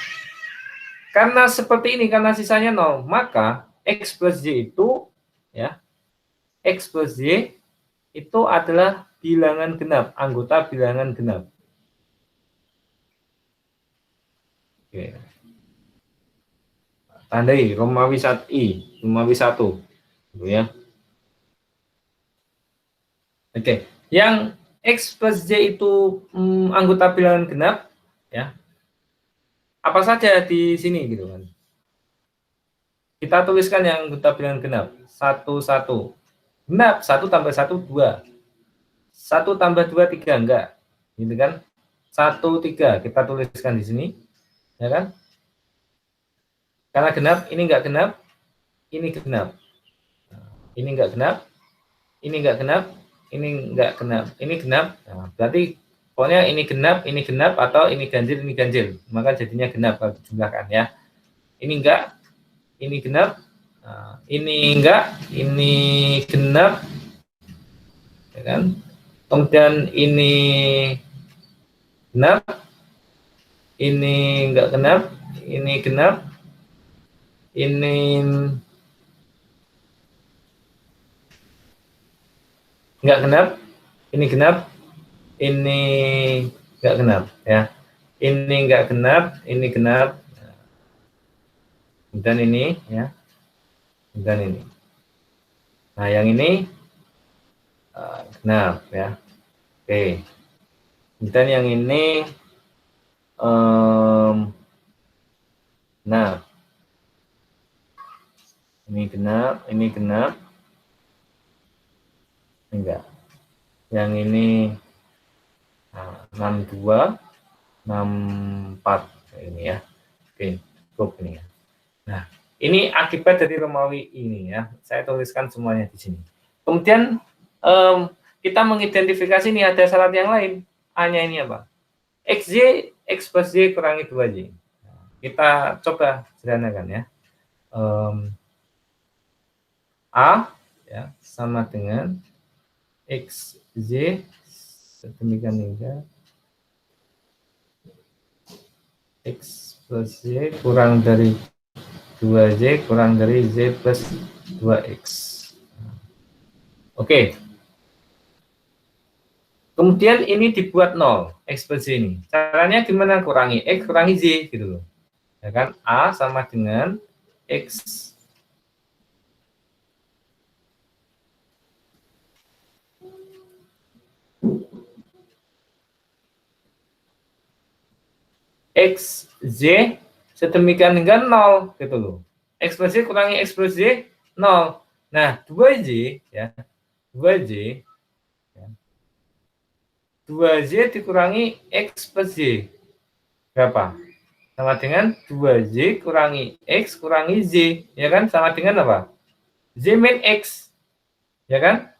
karena seperti ini, karena sisanya 0, maka X plus Y itu, ya, X plus Y itu adalah bilangan genap, anggota bilangan genap. Oke. Tandai Romawi 1 I, Romawi 1. Gitu ya. Oke, yang X plus Y itu anggota bilangan genap, ya. Apa saja di sini gitu kan. Kita tuliskan yang anggota bilangan genap. 1, 1. Genap, 1 tambah 1, 2. 1 tambah 2, 3, enggak. Gitu kan. 1, 3, kita tuliskan di sini. Ya kan. Karena genap, ini enggak genap. Ini genap. Ini enggak genap. Ini enggak genap. Ini enggak genap. Ini genap. Nah, berarti pokoknya ini genap, atau ini ganjil. Maka jadinya genap kalau dijumlahkan ya. Ini enggak, ini genap, nah, ini enggak, ini genap, ya kan? Kemudian ini genap, ini enggak genap, ini genap, ini Nggak genap, ini genap, ini nggak genap ya. Ini nggak genap, ini genap, dan ini ya, dan ini. Nah yang ini genap ya. Oke. Dan yang ini nah ini genap, enggak. Yang ini 62, 64 ini ya. Oke, cukup ini ya. Nah, ini akibat dari Romawi ini ya. Saya tuliskan semuanya di sini. Kemudian kita mengidentifikasi ini ada syarat yang lain. A-nya ini apa? XY, X plus Y kurangi 2Y. Kita coba sederhanakan ya. A ya sama dengan XY sedemikian hingga X plus Y kurang dari 2Y kurang dari Z plus 2X. Oke. Kemudian ini dibuat 0, X plus Y ini. Caranya gimana? Kurangi X, kurangi Z, gitu loh. Ya kan? A sama dengan X X, Z, sedemikian hingga 0, gitu loh. X plus Y kurangi X plus Y, 0. Nah, 2Z, ya, 2Z, 2Z dikurangi X plus Y. Berapa? Sama dengan 2Z kurangi X kurangi Z. Ya kan? Sama dengan apa? Z min X. Ya kan?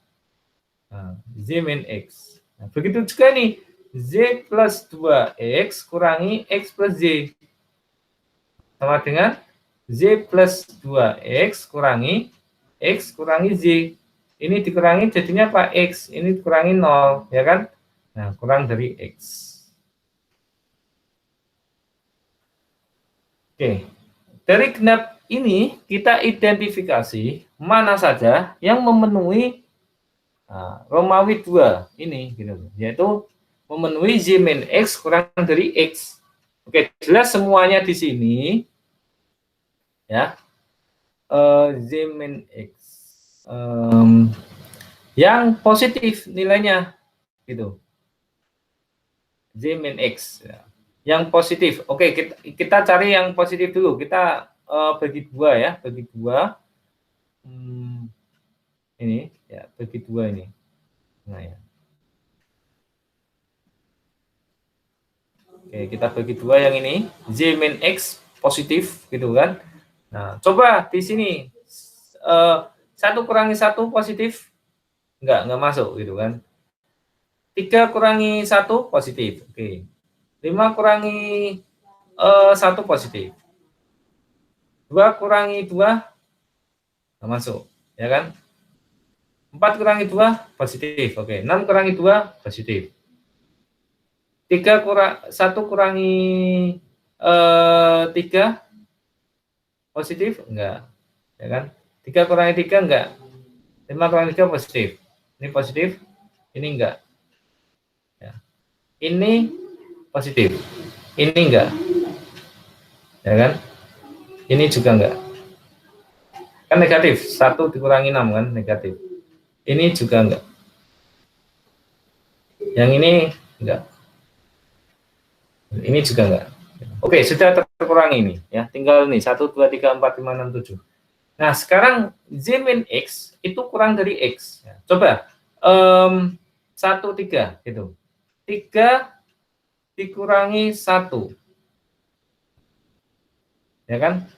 Nah, Z min X. Nah, begitu juga nih. Z plus 2X kurangi X plus Z. Sama dengan Z plus 2X kurangi X kurangi Z. Ini dikurangi jadinya apa? X. Ini dikurangi 0. Ya kan? Nah, kurang dari X. Oke. Dari genap ini, kita identifikasi mana saja yang memenuhi Romawi 2 ini, gitu, yaitu memenuhi Z min X kurang dari X. Oke, jelas semuanya di sini. Ya. Z min X. Yang positif nilainya, gitu. Z min X ya. Yang positif. Oke, kita cari yang positif dulu. Kita bagi dua ya, bagi dua. Ini ya, bagi dua ini. Nah ya. Oke, kita bagi dua yang ini. Z min X positif, gitu kan. Nah, coba di sini 1 kurangi 1 positif. Enggak masuk, gitu kan. 3 kurangi 1 positif. Oke. 5 kurangi 1 positif. 2 kurangi 2 nggak masuk, ya kan? 4 kurangi 2 positif. Oke, 6 kurangi 2 positif. 1 kurangi 3 positif enggak, ya kan? 3 kurangi 3 enggak. 5 kurangi 3 positif. Ini positif, ini enggak. Ya. Ini positif. Ini enggak. Ya kan? Ini juga enggak. Kan negatif, 1 dikurangi 6 kan negatif. Ini juga enggak. Yang ini enggak. Ini juga enggak. Oke, sudah terkurangi ini ya. Tinggal nih 1 2 3 4 5 6 7. Nah, sekarang Z min X itu kurang dari X. Ya, coba 1 3 gitu. 3 dikurangi 1. Ya kan?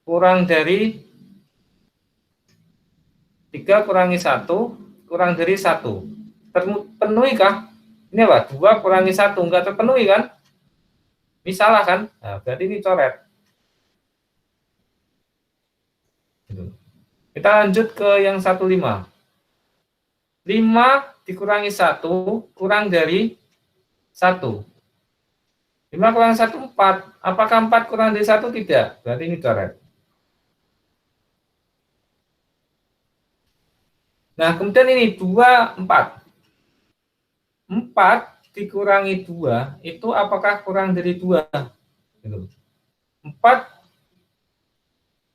Kurang dari 3 kurangi 1 kurang dari 1. Terpenuhi kah? Ini apa? 2 kurangi 1 enggak terpenuhi kan? Ini salah kan? Nah, berarti ini coret. Kita lanjut ke yang 15. 5 dikurangi 1 kurang dari 1. 5 kurang 1, 4. Apakah 4 kurang dari 1? Tidak. Berarti ini coret. Nah, kemudian ini 2, 4. 4 dikurangi 2, itu apakah kurang dari 2? Gitu. 4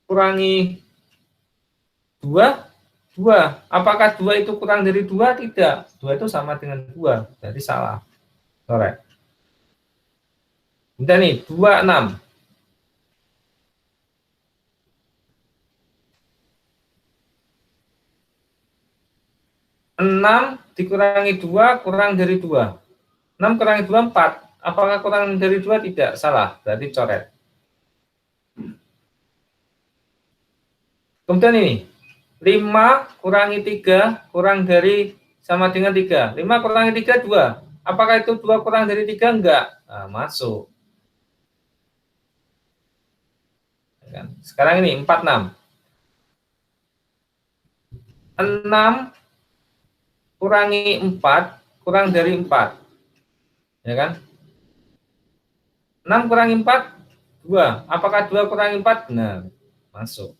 kurangi 2, 2. Apakah 2 itu kurang dari 2? Tidak. 2 itu sama dengan 2. Jadi salah. Correct. Kemudian nih, 2, 6. 6 dikurangi 2 kurang dari 2. 6 kurangi 2, 4. Apakah kurang dari 2? Tidak. Salah. Berarti coret. Kemudian ini. 5 kurangi 3 kurang dari sama dengan 3. 5 kurangi 3, 2. Apakah itu 2 kurang dari 3? Enggak. Nah, masuk. Sekarang ini 4, 6. 6 kurangi 4 kurang dari 4. Ya kan? 6 kurangi 4, 2. Apakah 2 kurangi 4? Benar. Masuk.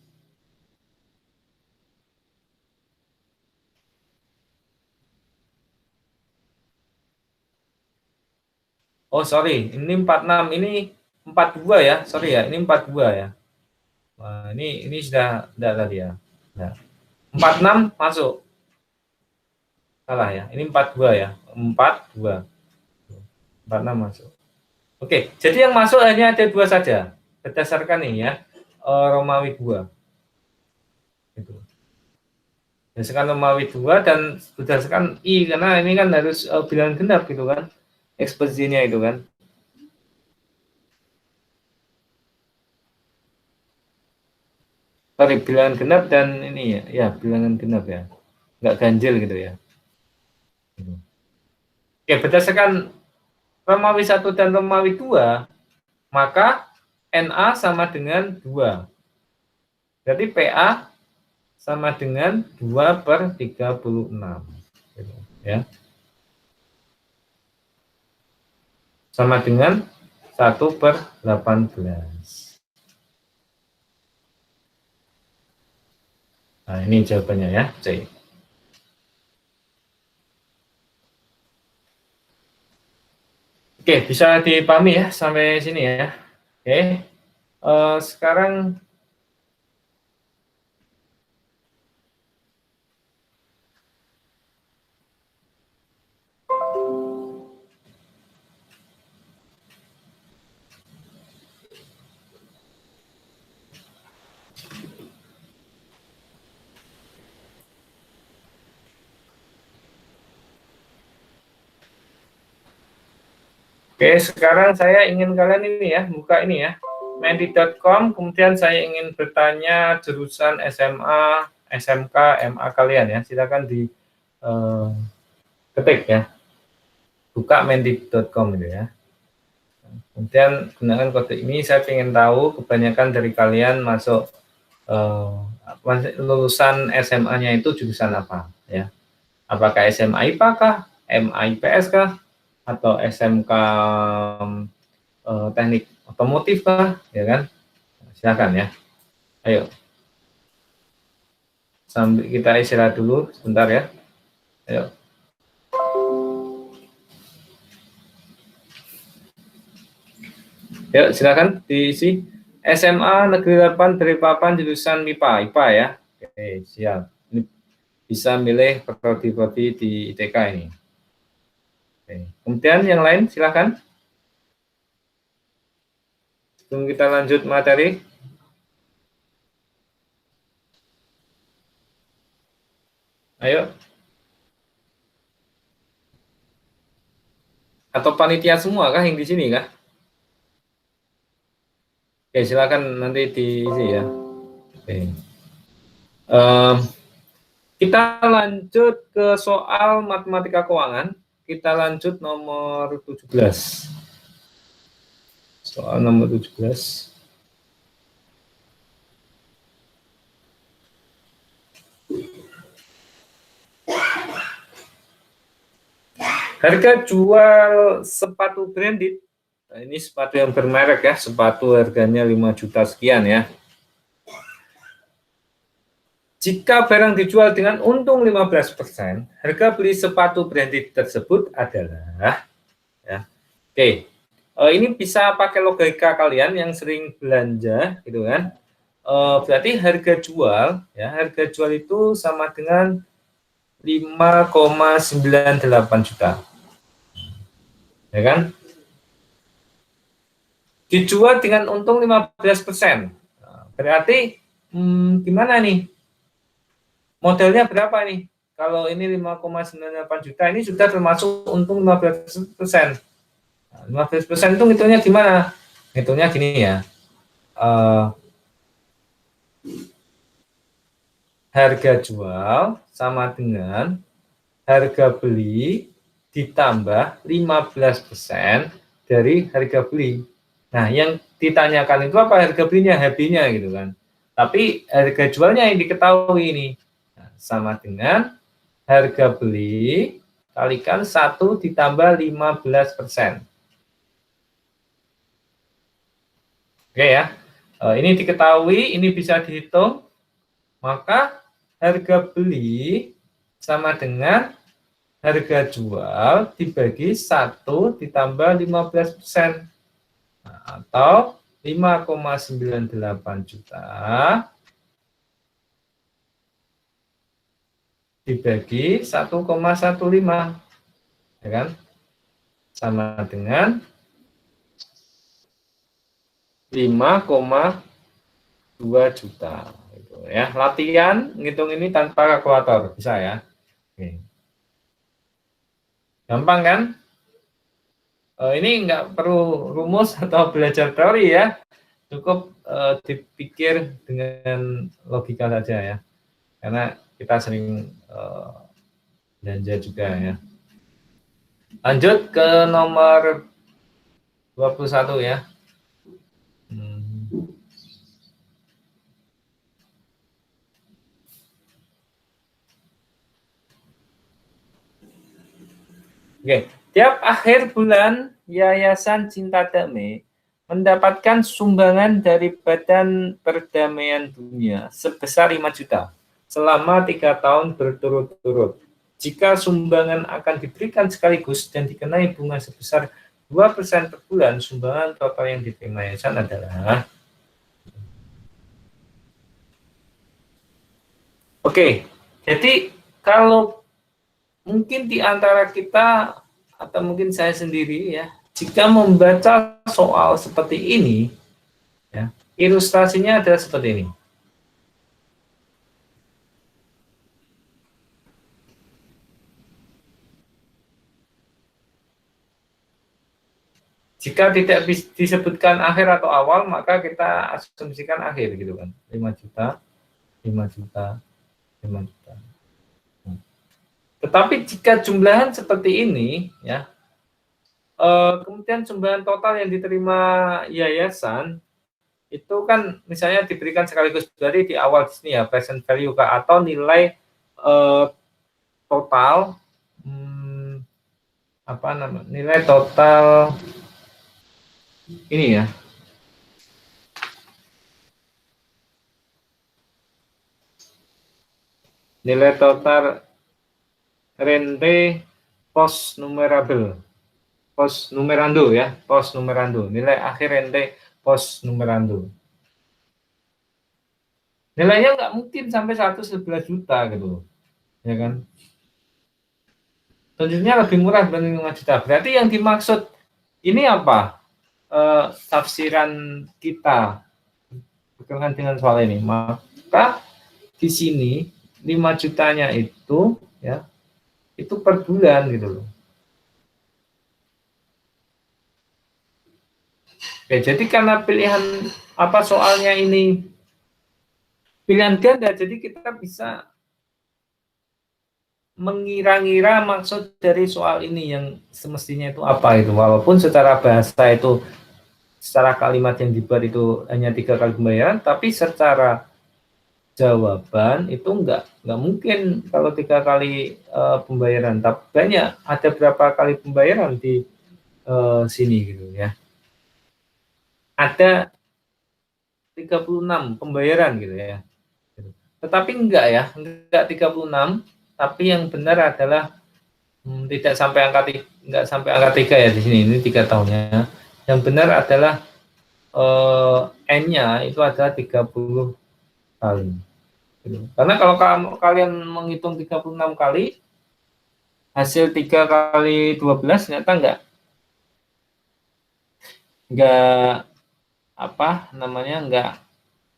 Oh, sorry. Ini 46. Ini 42 ya. Sorry ya. Ini 42 ya. Wah, ini sudah enggak tadi ya. Nah. 46 masuk. Salah ya. Ini 42 ya. 42. 46 masuk. Oke, jadi yang masuk hanya ada 2 saja. Berdasarkan ini ya. Romawi 2. Gitu. Berdasarkan Romawi 2 dan berdasarkan I, karena ini kan harus bilangan genap gitu kan. Ekspresinya itu kan. Sorry, bilangan genap dan ini ya. Ya, bilangan genap ya. Enggak ganjil gitu ya. Gitu. Oke, berdasarkan Romawi 1 dan Romawi 2, maka NA sama dengan 2. Jadi PA sama dengan 2/36. Gitu, ya. Sama dengan 1/18. Nah, ini jawabannya ya, C. Oke, bisa dipahami ya sampai sini ya. Oke, sekarang sekarang saya ingin kalian ini ya, buka ini ya, menti.com, kemudian saya ingin bertanya jurusan SMA, SMK, MA kalian ya, silakan di ketik ya, buka menti.com itu ya. Kemudian gunakan kode ini, saya ingin tahu kebanyakan dari kalian masuk lulusan SMA-nya itu jurusan apa ya? Apakah SMA IPA kah, MA IPS kah, atau SMK teknik otomotif kah, ya kan? Silakan ya. Ayo. Sambil kita istirahat dulu sebentar ya. Ayo. Yuk, silakan diisi. SMA Negeri 8 Balikpapan jurusan MIPA, IPA ya. Oke, siap. Ini bisa milih prodi-prodi di ITK ini. Oke. Kemudian yang lain silakan. Sebelum kita lanjut materi. Ayo. Atau panitia semua kah yang di sini kah? Oke, silakan nanti diisi ya. Oke. Kita lanjut ke soal matematika keuangan. Kita lanjut nomor 17. Soal nomor 17. Harga jual sepatu branded. Nah, ini sepatu yang bermerek ya, sepatu harganya 5 juta sekian ya. Jika barang dijual dengan untung 15%, harga beli sepatu branded tersebut adalah, ya. Oke, ini bisa pakai logika kalian yang sering belanja, gitu kan. Berarti harga jual, ya, harga jual itu sama dengan 5,98 juta, ya kan? Dijual dengan untung 15%. Berarti gimana nih? Modelnya berapa nih? Kalau ini 5,98 juta, ini sudah termasuk untung 15%. 15% itu ngitungnya gimana? Ngitungnya gini ya. Harga jual sama dengan harga beli ditambah 15% dari harga beli. Nah, yang ditanyakan itu apa? Harga belinya, HB-nya gitu kan. Tapi harga jualnya yang diketahui ini. Nah, sama dengan harga beli kalikan 1 ditambah 15%. Oke ya. Ini diketahui, ini bisa dihitung. Maka harga beli sama dengan harga jual dibagi 1 ditambah 15%. Nah, atau 5,98 juta dibagi 1,15, ya kan? Sama dengan 5,2 juta. Gitu ya. Latihan ngitung ini tanpa kalkulator bisa ya. Oke. Gampang kan? Ini nggak perlu rumus atau belajar teori ya. Cukup dipikir dengan logika saja ya. Karena kita sering belanja juga ya. Lanjut ke nomor 21 ya. Oke, tiap akhir bulan Yayasan Cinta Damai mendapatkan sumbangan dari Badan Perdamaian Dunia sebesar 5 juta selama 3 tahun berturut-turut. Jika sumbangan akan diberikan sekaligus dan dikenai bunga sebesar 2% per bulan, sumbangan total yang diterima yayasan adalah. Oke, jadi kalau mungkin di antara kita atau mungkin saya sendiri ya, jika membaca soal seperti ini, ya, ilustrasinya adalah seperti ini. Jika tidak disebutkan akhir atau awal, maka kita asumsikan akhir gitu kan. 5 juta, 5 juta, 5 juta. Tetapi jika jumlahan seperti ini, ya, kemudian sumbangan total yang diterima yayasan itu kan misalnya diberikan sekaligus dari di awal di sini ya, present value atau nilai total apa namanya, nilai total ini ya, nilai total rente post numerable, post numerando ya, post numerando, nilai akhir rente post numerando. Nilainya nggak mungkin sampai 111 juta gitu, ya kan? Tentunya lebih murah dibanding 5 juta. Berarti yang dimaksud ini apa? Tafsiran kita berkenaan dengan soal ini. Maka di sini 5 jutanya itu ya, itu per bulan gitu loh. Oke, jadi karena pilihan apa soalnya ini pilihan ganda, jadi kita bisa mengira-ngira maksud dari soal ini yang semestinya itu apa itu, walaupun secara bahasa itu secara kalimat yang dibuat itu hanya 3 kali pembayaran, tapi secara jawaban itu enggak mungkin kalau 3 kali pembayaran, tapi banyak, ada berapa kali pembayaran di sini gitu ya, ada 36 pembayaran gitu ya. Tetapi enggak ya, enggak 36, tapi yang benar adalah tidak sampai enggak sampai angka 3 ya di sini, ini 3 tahunnya. Yang benar adalah N-nya itu adalah 30 kali. Karena kalau kalian menghitung 36 kali, hasil 3 kali 12 ternyata enggak apa namanya, enggak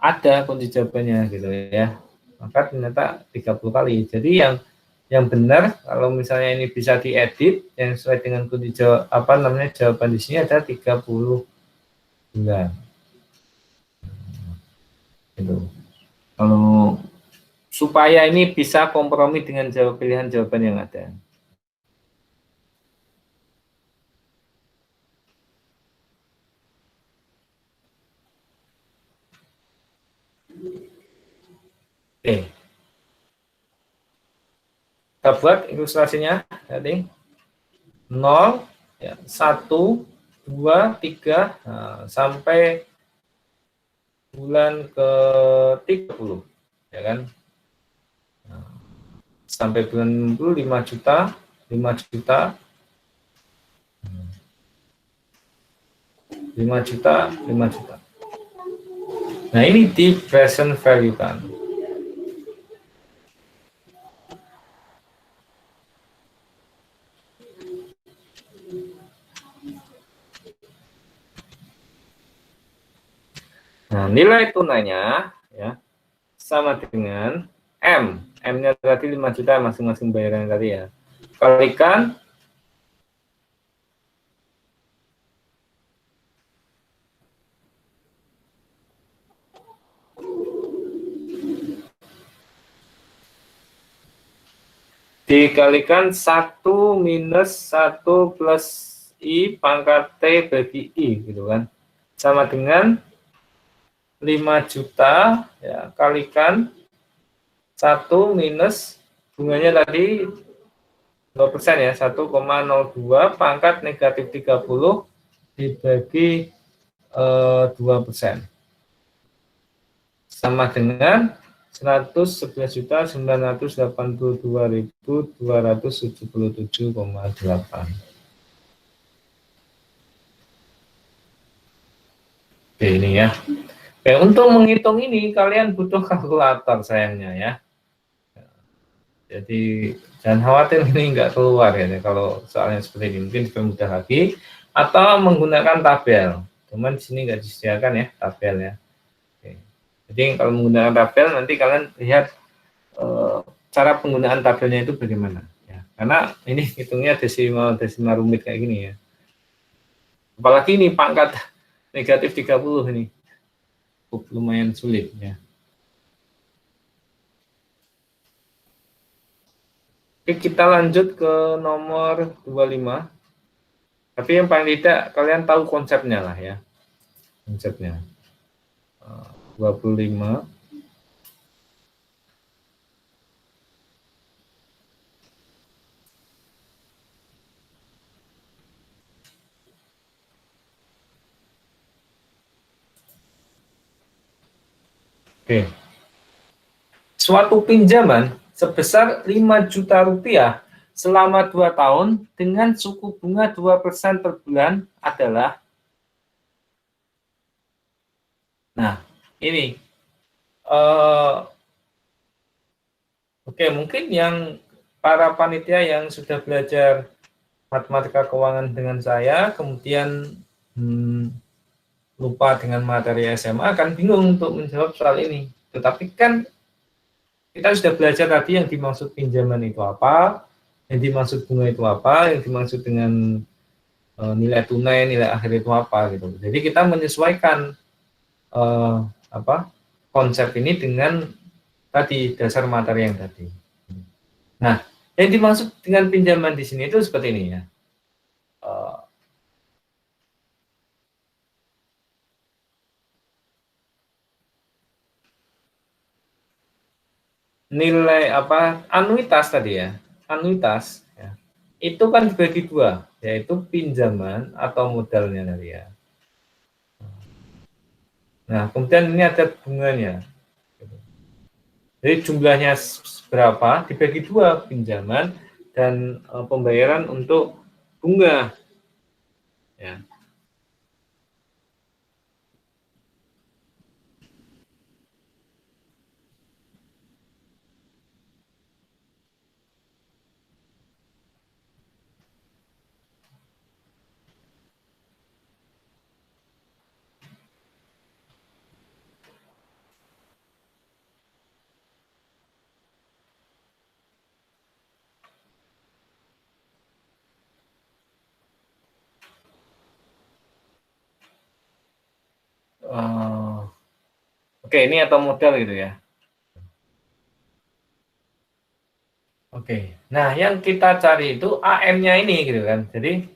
ada kunci jawabannya gitu ya. Maka ternyata 30 kali. Jadi yang benar kalau misalnya ini bisa diedit yang sesuai dengan kunci jawaban di sini ada 30 bulan. Gitu. Kalau supaya ini bisa kompromi dengan pilihan jawaban yang ada. Oke. Kita buat ilustrasinya tadi 0, ya, 1, 2, 3, nah, sampai bulan ke 30, ya kan? Nah, sampai bulan 5 juta, 5 juta, 5 juta, 5 juta. Nah, ini di present value kan. Nah, nilai tunainya ya sama dengan M. M-nya tadi 5 juta masing-masing bayaran tadi ya. Kalikan dikalikan 1 minus 1 plus I pangkat T bagi I gitu kan. Sama dengan 5 juta ya kalikan 1 minus bunganya tadi 2% ya, 1,02 pangkat negatif 30 dibagi 2%. Sama dengan 111.982.277,8. Oke, ini ya. Oke, untuk menghitung ini kalian butuh kalkulator sayangnya ya. Jadi jangan khawatir ini enggak keluar ya kalau soalnya seperti ini, mungkin lebih mudah lagi atau menggunakan tabel. Cuman di sini enggak disediakan ya tabel ya. Oke. Jadi kalau menggunakan tabel nanti kalian lihat cara penggunaan tabelnya itu bagaimana ya. Karena ini hitungnya desimal rumit kayak gini ya. Apalagi ini pangkat negatif 30 ini. Lumayan sulit ya. Oke, kita lanjut ke nomor 25. Tapi yang paling tidak kalian tahu konsepnya lah ya. Konsepnya. 25. Oke. Suatu pinjaman sebesar 5 juta rupiah selama 2 tahun dengan suku bunga 2% per bulan adalah, nah ini oke, mungkin yang para panitia yang sudah belajar matematika keuangan dengan saya kemudian lupa dengan materi SMA akan bingung untuk menjawab soal ini. Tetapi kan kita sudah belajar tadi yang dimaksud pinjaman itu apa, yang dimaksud bunga itu apa, yang dimaksud dengan nilai tunai, nilai akhir itu apa gitu. Jadi kita menyesuaikan konsep ini dengan tadi dasar materi yang tadi. Nah, yang dimaksud dengan pinjaman di sini itu seperti ini ya. Nilai anuitas tadi ya, anuitas ya, itu kan dibagi dua, yaitu pinjaman atau modalnya tadi ya. Nah kemudian ini ada bunganya. Jadi jumlahnya berapa dibagi 2, pinjaman dan pembayaran untuk bunga. Ya. Oke, ini atau modal gitu ya. Oke, nah yang kita cari itu AM-nya ini gitu kan. Jadi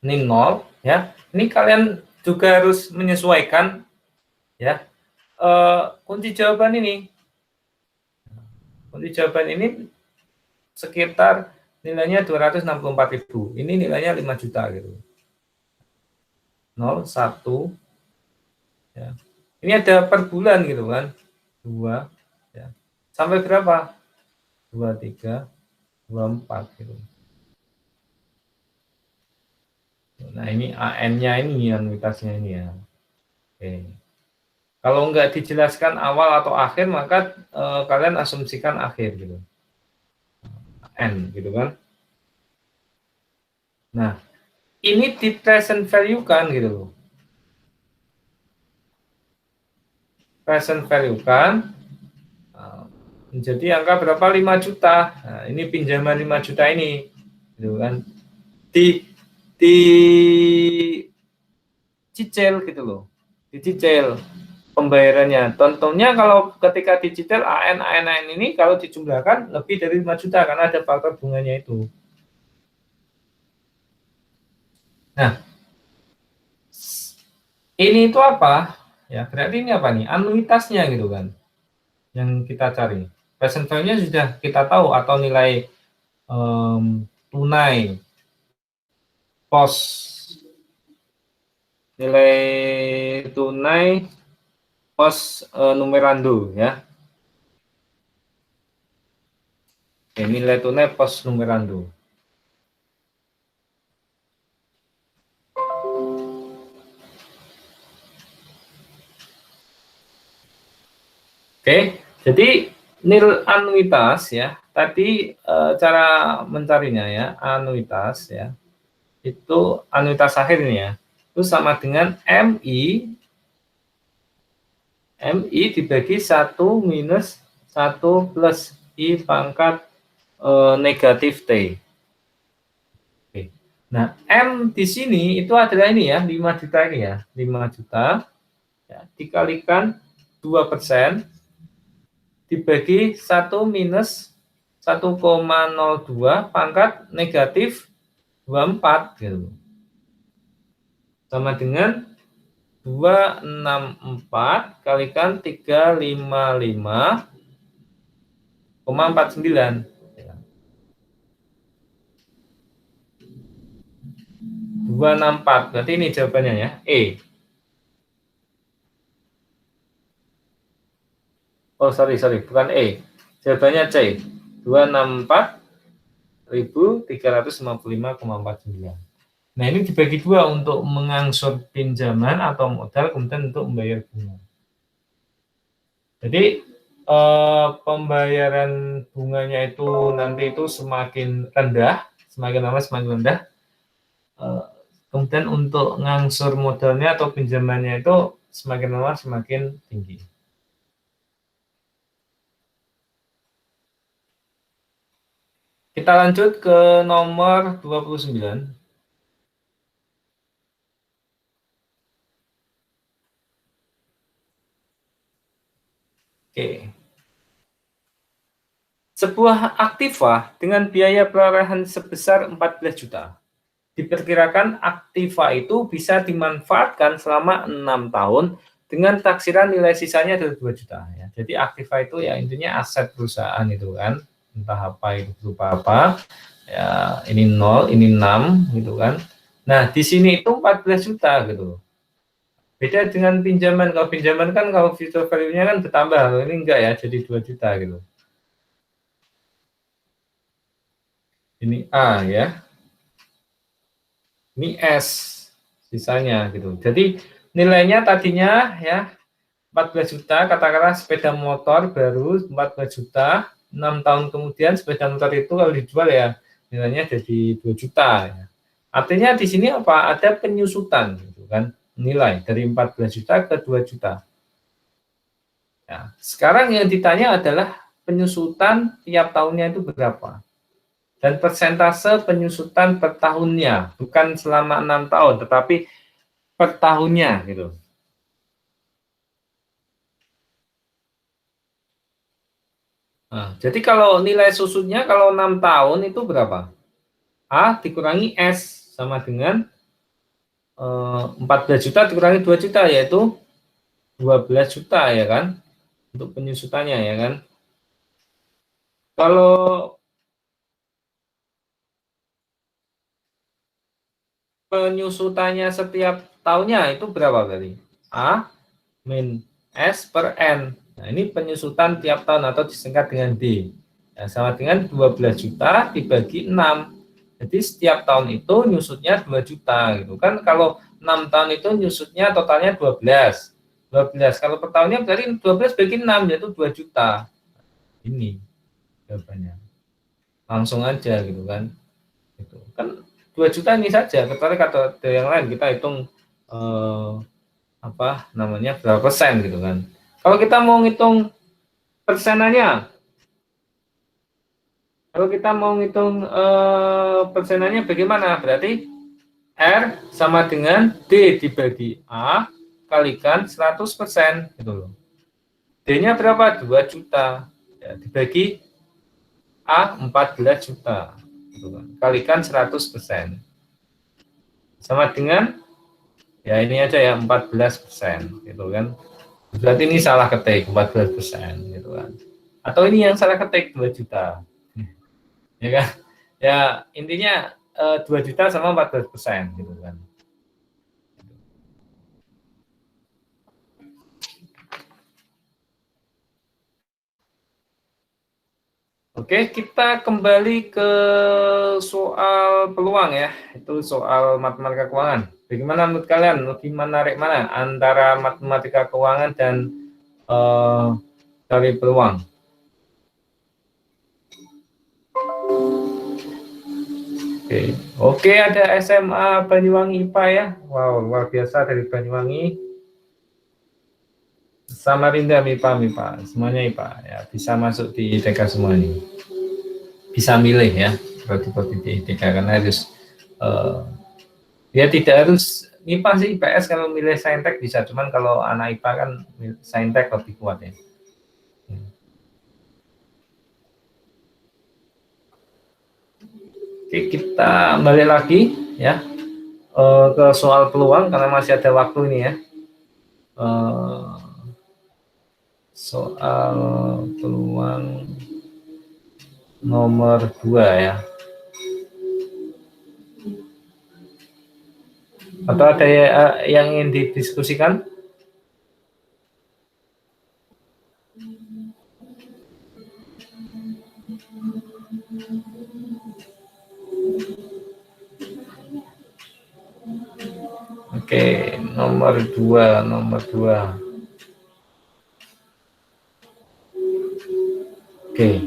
ini 0 ya. Ini kalian juga harus menyesuaikan ya kunci jawaban ini. Kunci jawaban ini sekitar nilainya 264.000. Ini nilainya 5 juta gitu. 0, 1 ya. Ini ada per bulan gitu kan. 2 ya. Sampai berapa? 23, 24 gitu. Nah, ini AN-nya ini anuitasnya ini ya. Oke. Kalau nggak dijelaskan awal atau akhir, maka kalian asumsikan akhir gitu. N gitu kan. Nah, ini di present value kan gitu loh. Present value kan menjadi angka berapa? 5 juta. Nah, ini pinjaman 5 juta ini gitu kan. Dicicil gitu loh. Dicicil pembayarannya. Tentunya kalau ketika dicicil AN ini kalau dijumlahkan lebih dari 5 juta karena ada faktor bunganya itu. Nah, ini itu apa? Ya, berarti ini apa nih? Anuitasnya gitu kan. Yang kita cari. Present value-nya sudah kita tahu atau nilai tunai pos. Nilai tunai pos numerando ya. Oke, nilai tunai pos numerando. Oke, jadi nil anuitas ya. Tadi cara mencarinya ya, anuitas ya. Itu anuitas akhir ini ya. Itu sama dengan MI dibagi 1 minus 1 plus I pangkat negatif T. Oke. Nah, M di sini itu adalah ini ya, 5 juta ini ya. 5 juta ya, dikalikan 2% dibagi 1 minus 1,02 pangkat negatif 24 gitu. Sama dengan 264 kalikan 355,49. 264, berarti ini jawabannya ya, E. Oh, sorry, bukan E. Jawabannya C. 264.355,49. Nah, ini dibagi 2 untuk mengangsur pinjaman atau modal, kemudian untuk membayar bunga. Jadi, pembayaran bunganya itu nanti itu semakin rendah, semakin lama semakin rendah. Kemudian untuk ngangsur modalnya atau pinjamannya itu semakin lama semakin tinggi. Kita lanjut ke nomor 29. Oke. Sebuah aktiva dengan biaya perolehan sebesar 14 juta. Diperkirakan aktiva itu bisa dimanfaatkan selama 6 tahun dengan taksiran nilai sisanya adalah 2 juta. Ya. Jadi aktiva itu ya intinya aset perusahaan itu kan. Entah apa itu berupa apa. Ya, ini 0, ini 6 gitu kan. Nah, di sini itu 14 juta gitu. Beda dengan pinjaman. Kalau pinjaman kan kalau future value-nya kan bertambah. Kalau ini enggak ya, jadi 2 juta gitu. Ini A ya. Ini S sisanya gitu. Jadi nilainya tadinya ya 14 juta, katakanlah sepeda motor baru 14 juta, 6 tahun kemudian sepeda motor itu kalau dijual ya nilainya jadi 2 juta ya. Artinya di sini apa? Ada penyusutan gitu kan, nilai dari 14 juta ke 2 juta. Ya, sekarang yang ditanya adalah penyusutan tiap tahunnya itu berapa? Dan persentase penyusutan per tahunnya, bukan selama 6 tahun, tetapi per tahunnya gitu. Nah, jadi kalau nilai susutnya kalau 6 tahun itu berapa? A dikurangi S sama dengan 14 juta dikurangi 2 juta yaitu 12 juta ya kan untuk penyusutannya ya kan. Kalau penyusutannya setiap tahunnya itu berapa berarti? A min S per N. Nah, ini penyusutan tiap tahun atau disingkat dengan D. Nah, sama dengan 12 juta dibagi 6. Jadi setiap tahun itu nyusutnya 2 juta gitu kan. Kalau 6 tahun itu nyusutnya totalnya 12. 12. Kalau per tahunnya berarti 12 bagi 6 yaitu 2 juta. Ini jawabannya. Langsung aja gitu kan. Gitu. Kan 2 juta ini saja. Kecuali kata yang lain kita hitung apa namanya berapa persen gitu kan. Kalau kita mau ngitung persenannya, kalau kita mau ngitung persenannya bagaimana? Berarti R sama dengan D dibagi A kalikan 100% gitu loh. D-nya berapa? 2 juta. Ya, dibagi A 14 juta gitu kan. Kalikan 100%. Sama dengan ya ini aja ya 14% gitu kan. Berarti ini salah ketik 14% gitu kan. Atau ini yang salah ketik 2 juta. Ya kan? Ya intinya 2 juta sama 14% gitu kan. Oke, kita kembali ke soal peluang ya. Itu soal matematika keuangan. Bagaimana menurut kalian? Lebih menarik mana antara matematika keuangan dan cari peluang? Oke, ada SMA Banyuwangi IPA ya. Wow, luar biasa dari Banyuwangi. Samarinda MIPA, semuanya IPA ya, bisa masuk di ITK semua ini. Bisa milih ya, prodi-prodi di ITK karena harus ya tidak harus MIPA sih, IPS kalau milih Saintek bisa, cuman kalau anak IPA kan Saintek lebih kuat ya. Oke, kita balik lagi ya ke soal peluang karena masih ada waktu ini ya. Soal peluang nomor 2 ya. Atau ada yang ingin didiskusikan? Oke, nomor 2. Oke.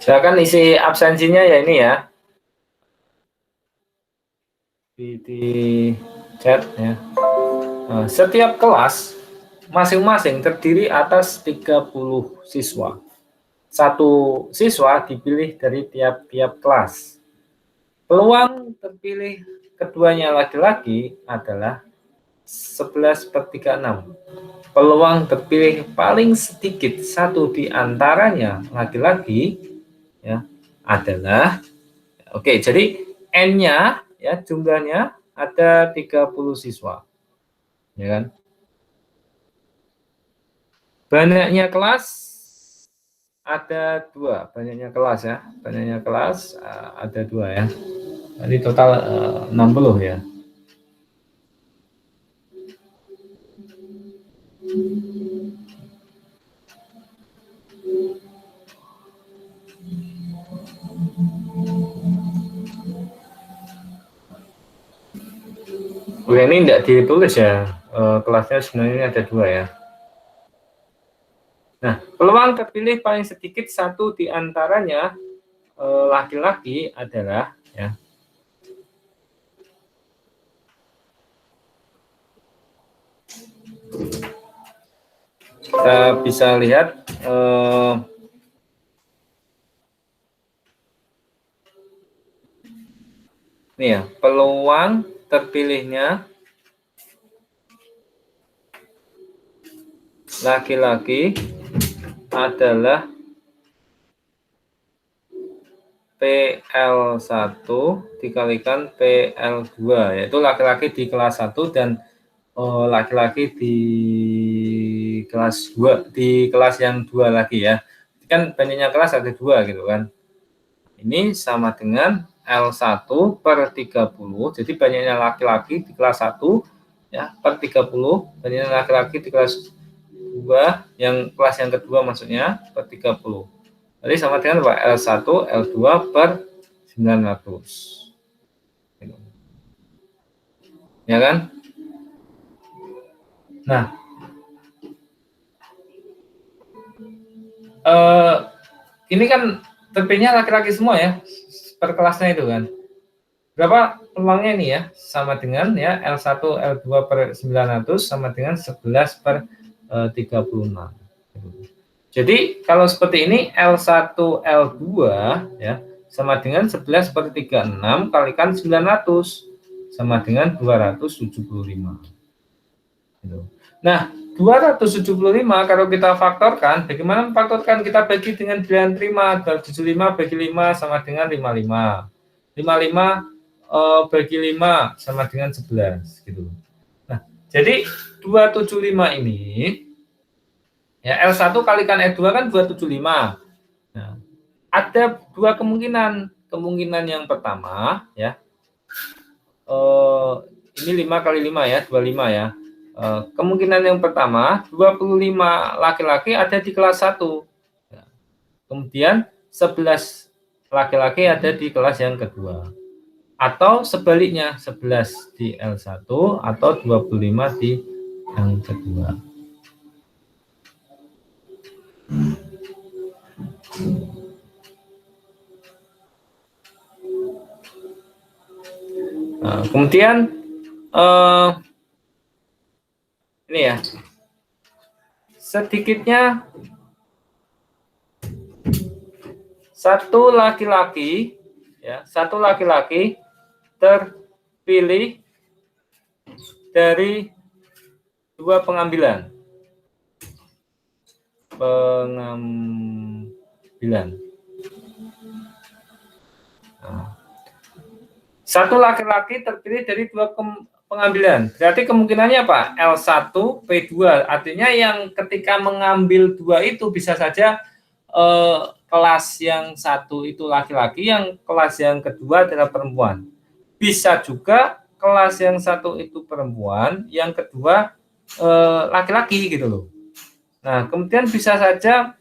Silakan isi absensinya ya ini ya. Di chat ya. Setiap kelas masing-masing terdiri atas 30 siswa. Satu siswa dipilih dari tiap-tiap kelas. Peluang terpilih keduanya laki-laki adalah 11/36. Peluang terpilih paling sedikit satu di antaranya laki-laki ya adalah oke, jadi N-nya ya jumlahnya ada 30 siswa. Ya kan? Banyaknya kelas ada 2, banyaknya kelas ya, banyaknya kelas ada 2 ya. Jadi total 60 ya. Ini tidak ditulis ya, kelasnya sebenarnya ada 2 ya. Nah, peluang terpilih paling sedikit satu di antaranya laki-laki adalah ya. Kita bisa lihat ini ya, peluang terpilihnya laki-laki adalah PL1 dikalikan PL2, yaitu laki-laki di kelas 1 dan laki-laki di kelas 2, di kelas yang 2 lagi ya. Kan banyaknya kelas ada 2 gitu kan. Ini sama dengan L1 per 30, jadi banyaknya laki-laki di kelas 1 ya per 30, banyaknya laki-laki di kelas 2 yang kelas yang kedua maksudnya per 30. Jadi sama dengan apa? L1 L2 per 900. Ya kan? Nah, ini kan terpilihnya laki-laki semua ya per kelasnya itu kan. Berapa peluangnya ini ya? Sama dengan ya L1 L2 per 900 sama dengan 11 per 36. Jadi kalau seperti ini L1 L2 ya sama dengan 11 per 36 kalikan 900 sama dengan 275. Gitu. Nah, 275 kalau kita faktorkan, bagaimana memfaktorkan? Kita bagi dengan bilangan prima, 275 bagi 5 sama dengan 55. 55 bagi 5 sama dengan 11 gitu. Nah, jadi 275 ini ya L1 kalikan L2 kan 275. Nah, ada 2 kemungkinan. Kemungkinan yang pertama ya. Ini 5 kali 5 ya, 25 ya. Kemungkinan yang pertama 25 laki-laki ada di kelas 1. Kemudian 11 laki-laki ada di kelas yang kedua. Atau sebaliknya 11 di L1 atau 25 di yang kedua. Nah, kemudian ini ya, sedikitnya satu laki-laki ya, satu laki-laki terpilih dari 2 pengambilan. Nah, satu laki-laki terpilih dari 2 pengambilan. Berarti kemungkinannya apa? L1 P2. Artinya yang ketika mengambil 2 itu bisa saja kelas yang 1 itu laki-laki, yang kelas yang kedua adalah perempuan. Bisa juga kelas yang 1 itu perempuan, yang kedua laki-laki gitu loh. Nah, kemudian bisa saja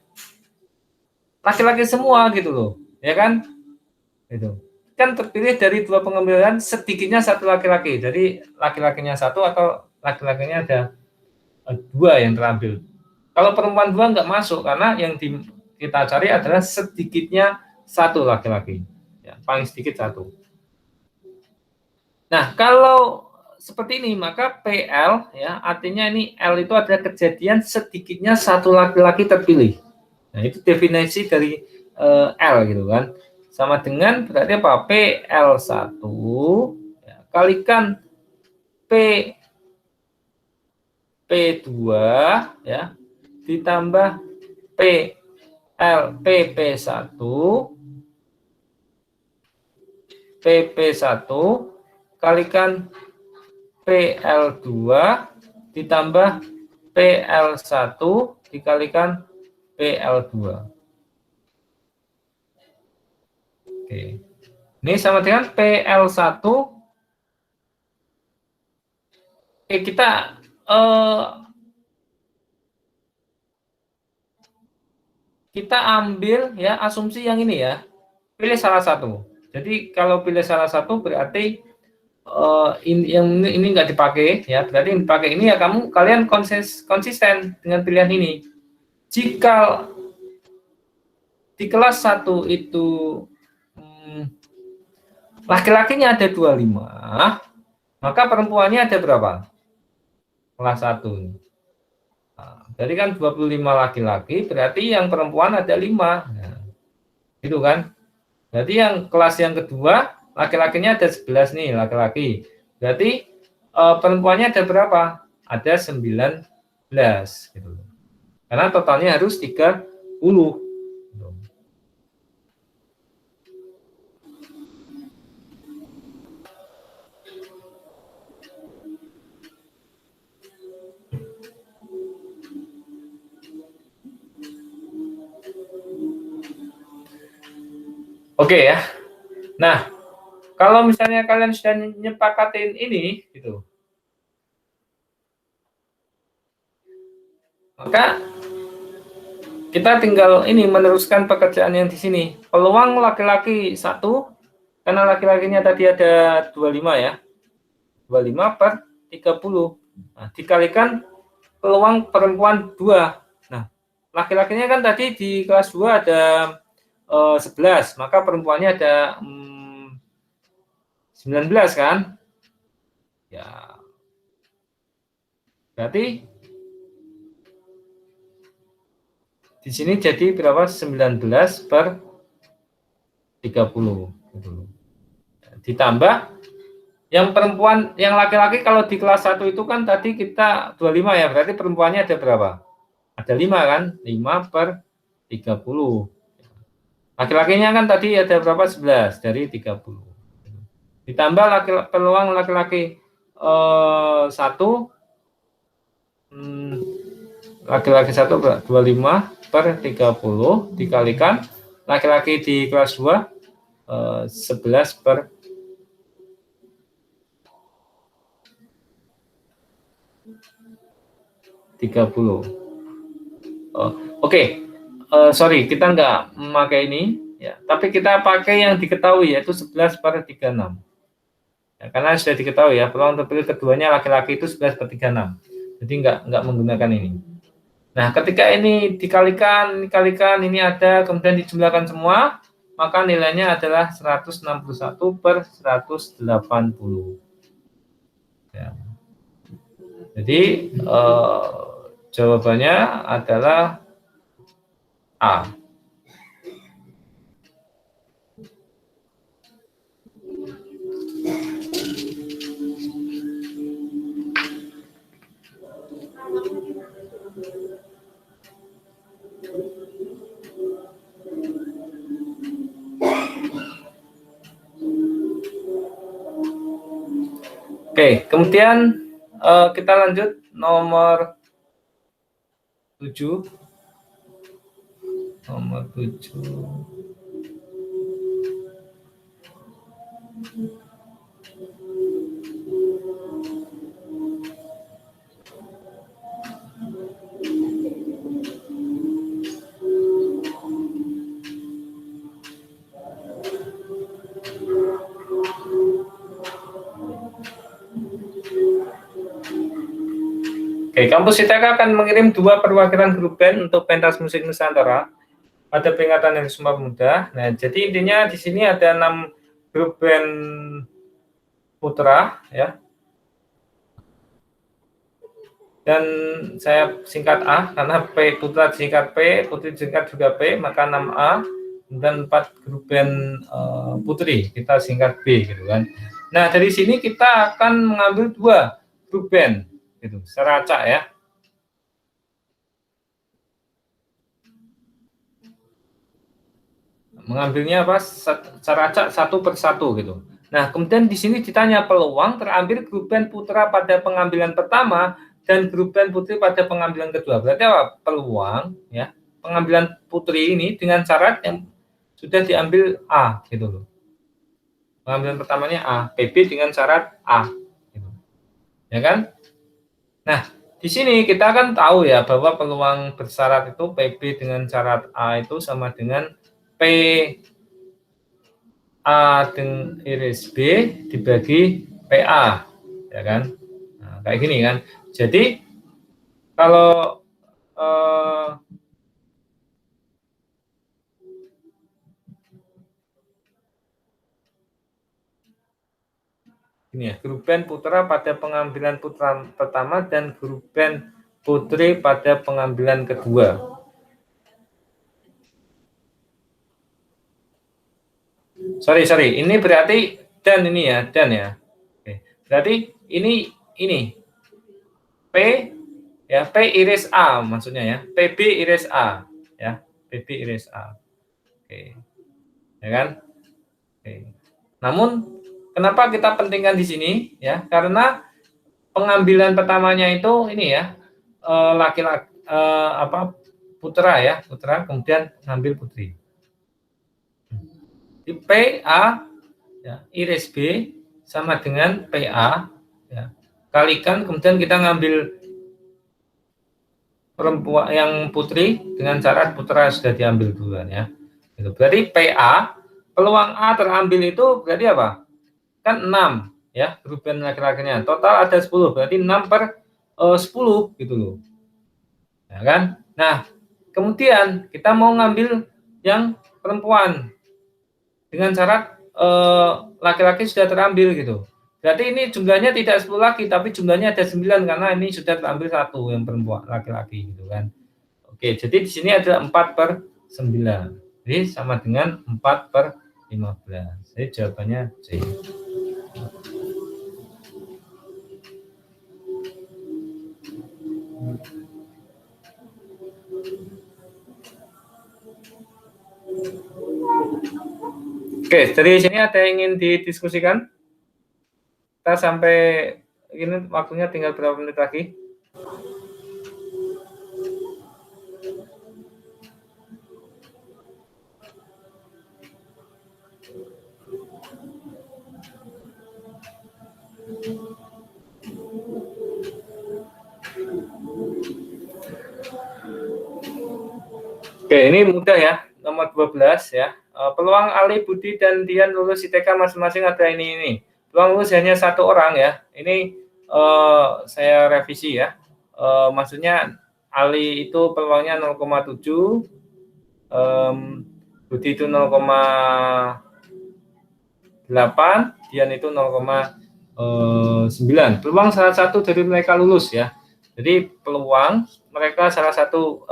laki-laki semua gitu loh, ya kan? Itu kan terpilih dari 2 pengambilan, sedikitnya 1 laki-laki. Jadi laki-lakinya 1 atau laki-lakinya ada 2 yang terambil. Kalau perempuan 2 nggak masuk karena yang kita cari adalah sedikitnya 1 laki-laki, ya, paling sedikit 1. Nah, kalau seperti ini maka PL ya artinya ini L itu adalah kejadian sedikitnya 1 laki-laki terpilih. Nah, itu definisi dari L gitu kan. Sama dengan berarti apa? PL1 ya, kalikan P2 ya ditambah PP1 kalikan PL2 ditambah PL1 dikalikan PL2. Oke. Ini sama dengan PL1. Oke, kita ambil ya asumsi yang ini ya. Pilih salah satu. Jadi kalau pilih salah satu berarti ini nggak dipakai ya. Berarti yang dipakai ini ya kalian konsisten dengan pilihan ini. Jika di kelas 1 itu laki-lakinya ada 25, maka perempuannya ada berapa? Kelas 1. Nah, jadi kan 25 laki-laki, berarti yang perempuan ada 5. Nah, gitu kan? Berarti yang kelas yang kedua, laki-lakinya ada 11 nih, laki-laki. Berarti perempuannya ada berapa? Ada 19 gitu. Karena totalnya harus 30. Oke ya. Nah, kalau misalnya kalian sudah nyepakatin ini, gitu, maka kita tinggal ini meneruskan pekerjaan yang di sini. Peluang laki-laki 1, karena laki-lakinya tadi ada 25 ya, 25 per 30. Nah, dikalikan peluang perempuan 2. Nah, laki-lakinya kan tadi di kelas 2 ada 11, maka perempuannya ada 19 kan? Ya. Berarti di sini jadi berapa? 19 per 30. Ditambah yang perempuan, yang laki-laki kalau di kelas 1 itu kan tadi kita 25 ya, berarti perempuannya ada berapa? Ada 5 kan? 5 per 30. Laki-lakinya kan tadi ada berapa? 11 dari 30. Ditambah peluang laki-laki 1, laki-laki 1 25 per 30 dikalikan laki-laki di kelas 2 11 per 30. Oke. Sorry, kita nggak memakai ini ya, tapi kita pakai yang diketahui yaitu 11 per 36 ya, karena sudah diketahui ya peluang terpilih keduanya laki-laki itu 11 per 36, jadi nggak menggunakan ini. Nah, ketika ini dikalikan ini ada, kemudian dijumlahkan semua, maka nilainya adalah 161 per 180 ya. Jadi jawabannya adalah A. Oke, kemudian kita lanjut nomor 7. Nomor 7. Oke, kampus ITK akan mengirim 2 perwakilan grup band untuk pentas musik Nusantara pada peringatan Hari Sumpah Pemuda. Nah, jadi intinya di sini ada 6 grup band putra ya. Dan saya singkat A karena P putra disingkat P, putri disingkat juga P, maka 6A dan 4 grup band putri kita singkat B gitu kan. Nah, dari sini kita akan mengambil 2 grup band gitu, secara acak ya. Mengambilnya apa? Secara acak 1 per 1 gitu. Nah, kemudian di sini ditanya peluang terambil grup band putra pada pengambilan pertama dan grup band putri pada pengambilan kedua. Berarti apa? Peluang ya pengambilan putri ini dengan syarat yang sudah diambil A gitu loh. Pengambilan pertamanya A, PB dengan syarat A gitu. Ya kan? Nah, di sini kita kan tahu ya bahwa peluang bersyarat itu PB dengan syarat A itu sama dengan P A dengan iris B dibagi PA, ya kan? Nah, kayak gini kan. Jadi kalau ini ya, grup band putra pada pengambilan putra pertama dan grup band putri pada pengambilan kedua. Sorry, ini berarti dan ini ya, dan ya. Oke. Berarti ini P ya, P iris A maksudnya ya, PB iris A ya, PB iris A. Oke. Ya kan? Oke. Namun kenapa kita pentingkan di sini ya? Karena pengambilan pertamanya itu ini ya, laki-laki putra ya, putra kemudian ngambil putri. Di PA ya, iris B sama dengan PA ya, kalikan kemudian kita ngambil perempuan yang putri dengan syarat putra sudah diambil duluan ya. Itu berarti PA peluang A terambil itu berarti apa? Kan 6 ya, grup band laki-lakinya. Total ada 10 berarti 6/10 gitu loh. Ya kan? Nah, kemudian kita mau ngambil yang perempuan dengan syarat laki-laki sudah terambil gitu. Berarti ini jumlahnya tidak 10 lagi, tapi jumlahnya ada 9 karena ini sudah terambil 1 yang perempuan laki-laki gitu kan. Oke, jadi di sini ada 4/9. Jadi sama dengan 4/15. Jadi jawabannya C. Oke, dari sini ada yang ingin didiskusikan? Kita sampai ini waktunya tinggal berapa menit lagi? Oke, ini mudah ya, nomor 12 ya. Peluang Ali, Budi, dan Dian lulus ITK masing-masing ada ini. Peluang lulus hanya 1 orang ya. Ini saya revisi ya. Maksudnya Ali itu peluangnya 0,7, Budi itu 0,8, Dian itu 0,9. Peluang salah satu dari mereka lulus ya. Jadi peluang mereka salah satu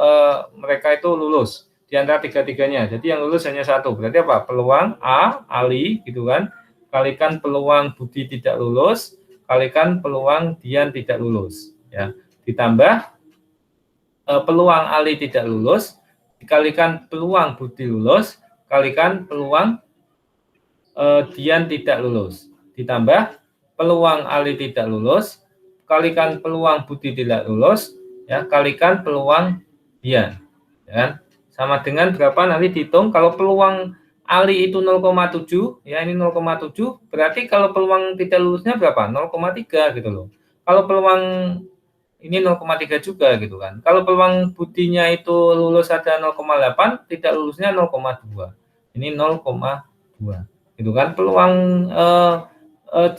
mereka itu lulus di antara tiga-tiganya. Jadi yang lulus hanya 1. Berarti apa? Peluang A, Ali gitu kan. Kalikan peluang Budi tidak lulus, kalikan peluang Dian tidak lulus ya. Ditambah peluang Ali tidak lulus, dikalikan peluang Budi lulus, kalikan peluang Dian tidak lulus. Ditambah peluang Ali tidak lulus, kalikan peluang Budi tidak lulus, ya kalikan peluang Dian, ya kan? Sama dengan berapa nanti dihitung. Kalau peluang Ali itu 0,7, ya ini 0,7, berarti kalau peluang tidak lulusnya berapa? 0,3 gitu loh. Kalau peluang ini 0,3 juga gitu kan. Kalau peluang Budinya itu lulus ada 0,8, tidak lulusnya 0,2. Ini 0,2. Gitu kan. Peluang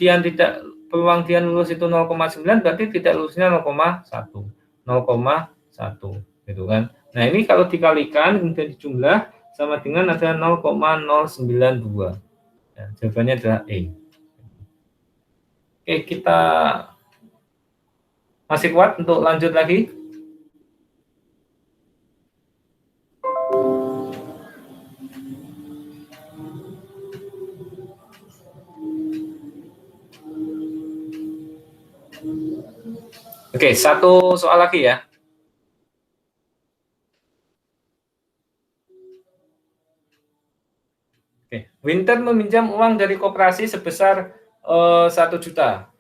Dian tidak peluang Dian lulus itu 0,9 berarti tidak lulusnya 0,1. 0,1 gitu kan. Nah, ini kalau dikalikan kemudian dijumlah sama dengan ada 0,092. Ya, jawabannya adalah E. Oke, kita masih kuat untuk lanjut lagi? Oke, satu soal lagi ya. Oke, Winter meminjam uang dari koperasi sebesar 1 juta.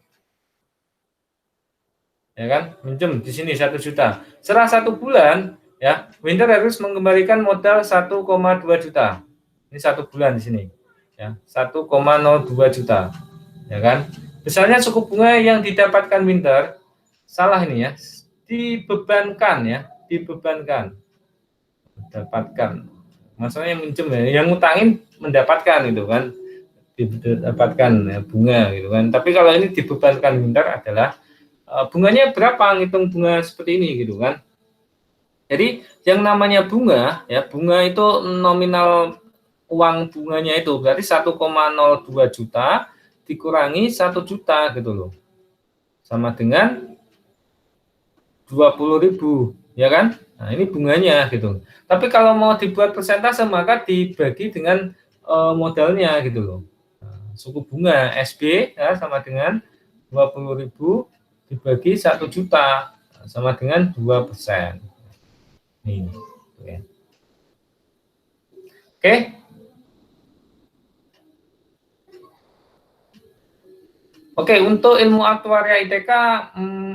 ya kan? Minjem di sini 1 juta. Setelah 1 bulan, ya, Winter harus mengembalikan modal 1,2 juta. Ini 1 bulan di sini, ya, 1,02 juta, ya kan? Misalnya suku bunga yang didapatkan Winter, salah ini ya, dibebankan ya, dibebankan, dapatkan. Maksudnya yang minjem ya, yang ngutangin mendapatkan gitu kan, didapatkan ya, bunga gitu kan. Tapi kalau ini dibebankan Winter adalah bunganya berapa, ngitung bunga seperti ini gitu kan. Jadi yang namanya bunga ya, bunga itu nominal uang bunganya itu berarti 1,02 juta dikurangi 1 juta gitu loh. Sama dengan 20.000 ya kan? Nah, ini bunganya gitu. Tapi kalau mau dibuat persentase maka dibagi dengan modalnya gitu loh. Nah, suku bunga SB ya, sama dengan 20.000 dibagi 1 juta sama dengan 2%. Nih, ya. Oke. Oke, untuk ilmu aktuaria ITK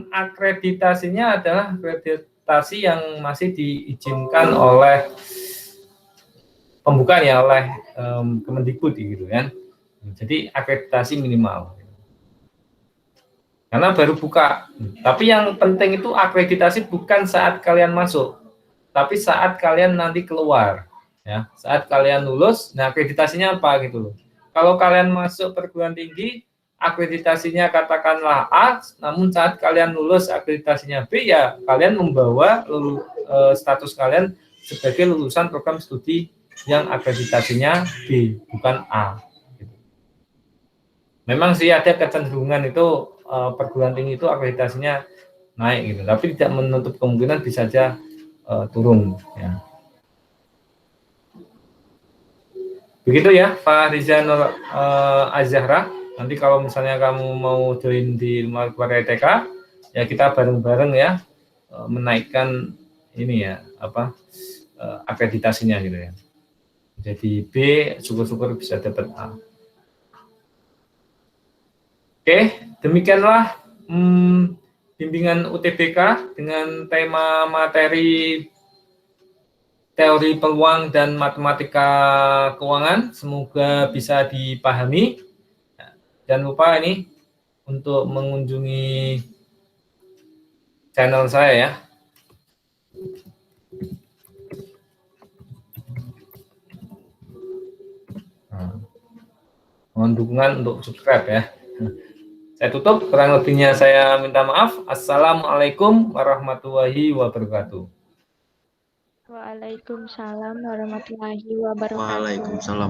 akreditasinya adalah akreditasi yang masih diizinkan oleh pembukaan ya, oleh Kemendikbud gitu kan. Jadi akreditasi minimal. Karena baru buka. Tapi yang penting itu akreditasi bukan saat kalian masuk, tapi saat kalian nanti keluar. Ya, saat kalian lulus, nah akreditasinya apa gitu loh. Kalau kalian masuk perguruan tinggi, akreditasinya katakanlah A, namun saat kalian lulus akreditasinya B, ya kalian membawa status kalian sebagai lulusan program studi yang akreditasinya B, bukan A. Memang sih ada kecenderungan itu perguruan tinggi itu akreditasinya naik gitu, tapi tidak menutup kemungkinan bisa saja turun. Ya. Begitu ya, Pak Riza Nur Azahra. Nanti kalau misalnya kamu mau join di ilmu aktuaria ITK, ya kita bareng-bareng ya menaikkan ini ya akreditasinya gitu ya. Jadi B, syukur-syukur bisa dapat A. Oke, demikianlah bimbingan UTBK dengan tema materi teori peluang dan matematika keuangan. Semoga bisa dipahami. Jangan lupa ini untuk mengunjungi channel saya ya. Mohon dukungan untuk subscribe ya. Saya tutup, kurang lebihnya saya minta maaf. Assalamualaikum warahmatullahi wabarakatuh. Waalaikumsalam warahmatullahi wabarakatuh. Waalaikumsalam.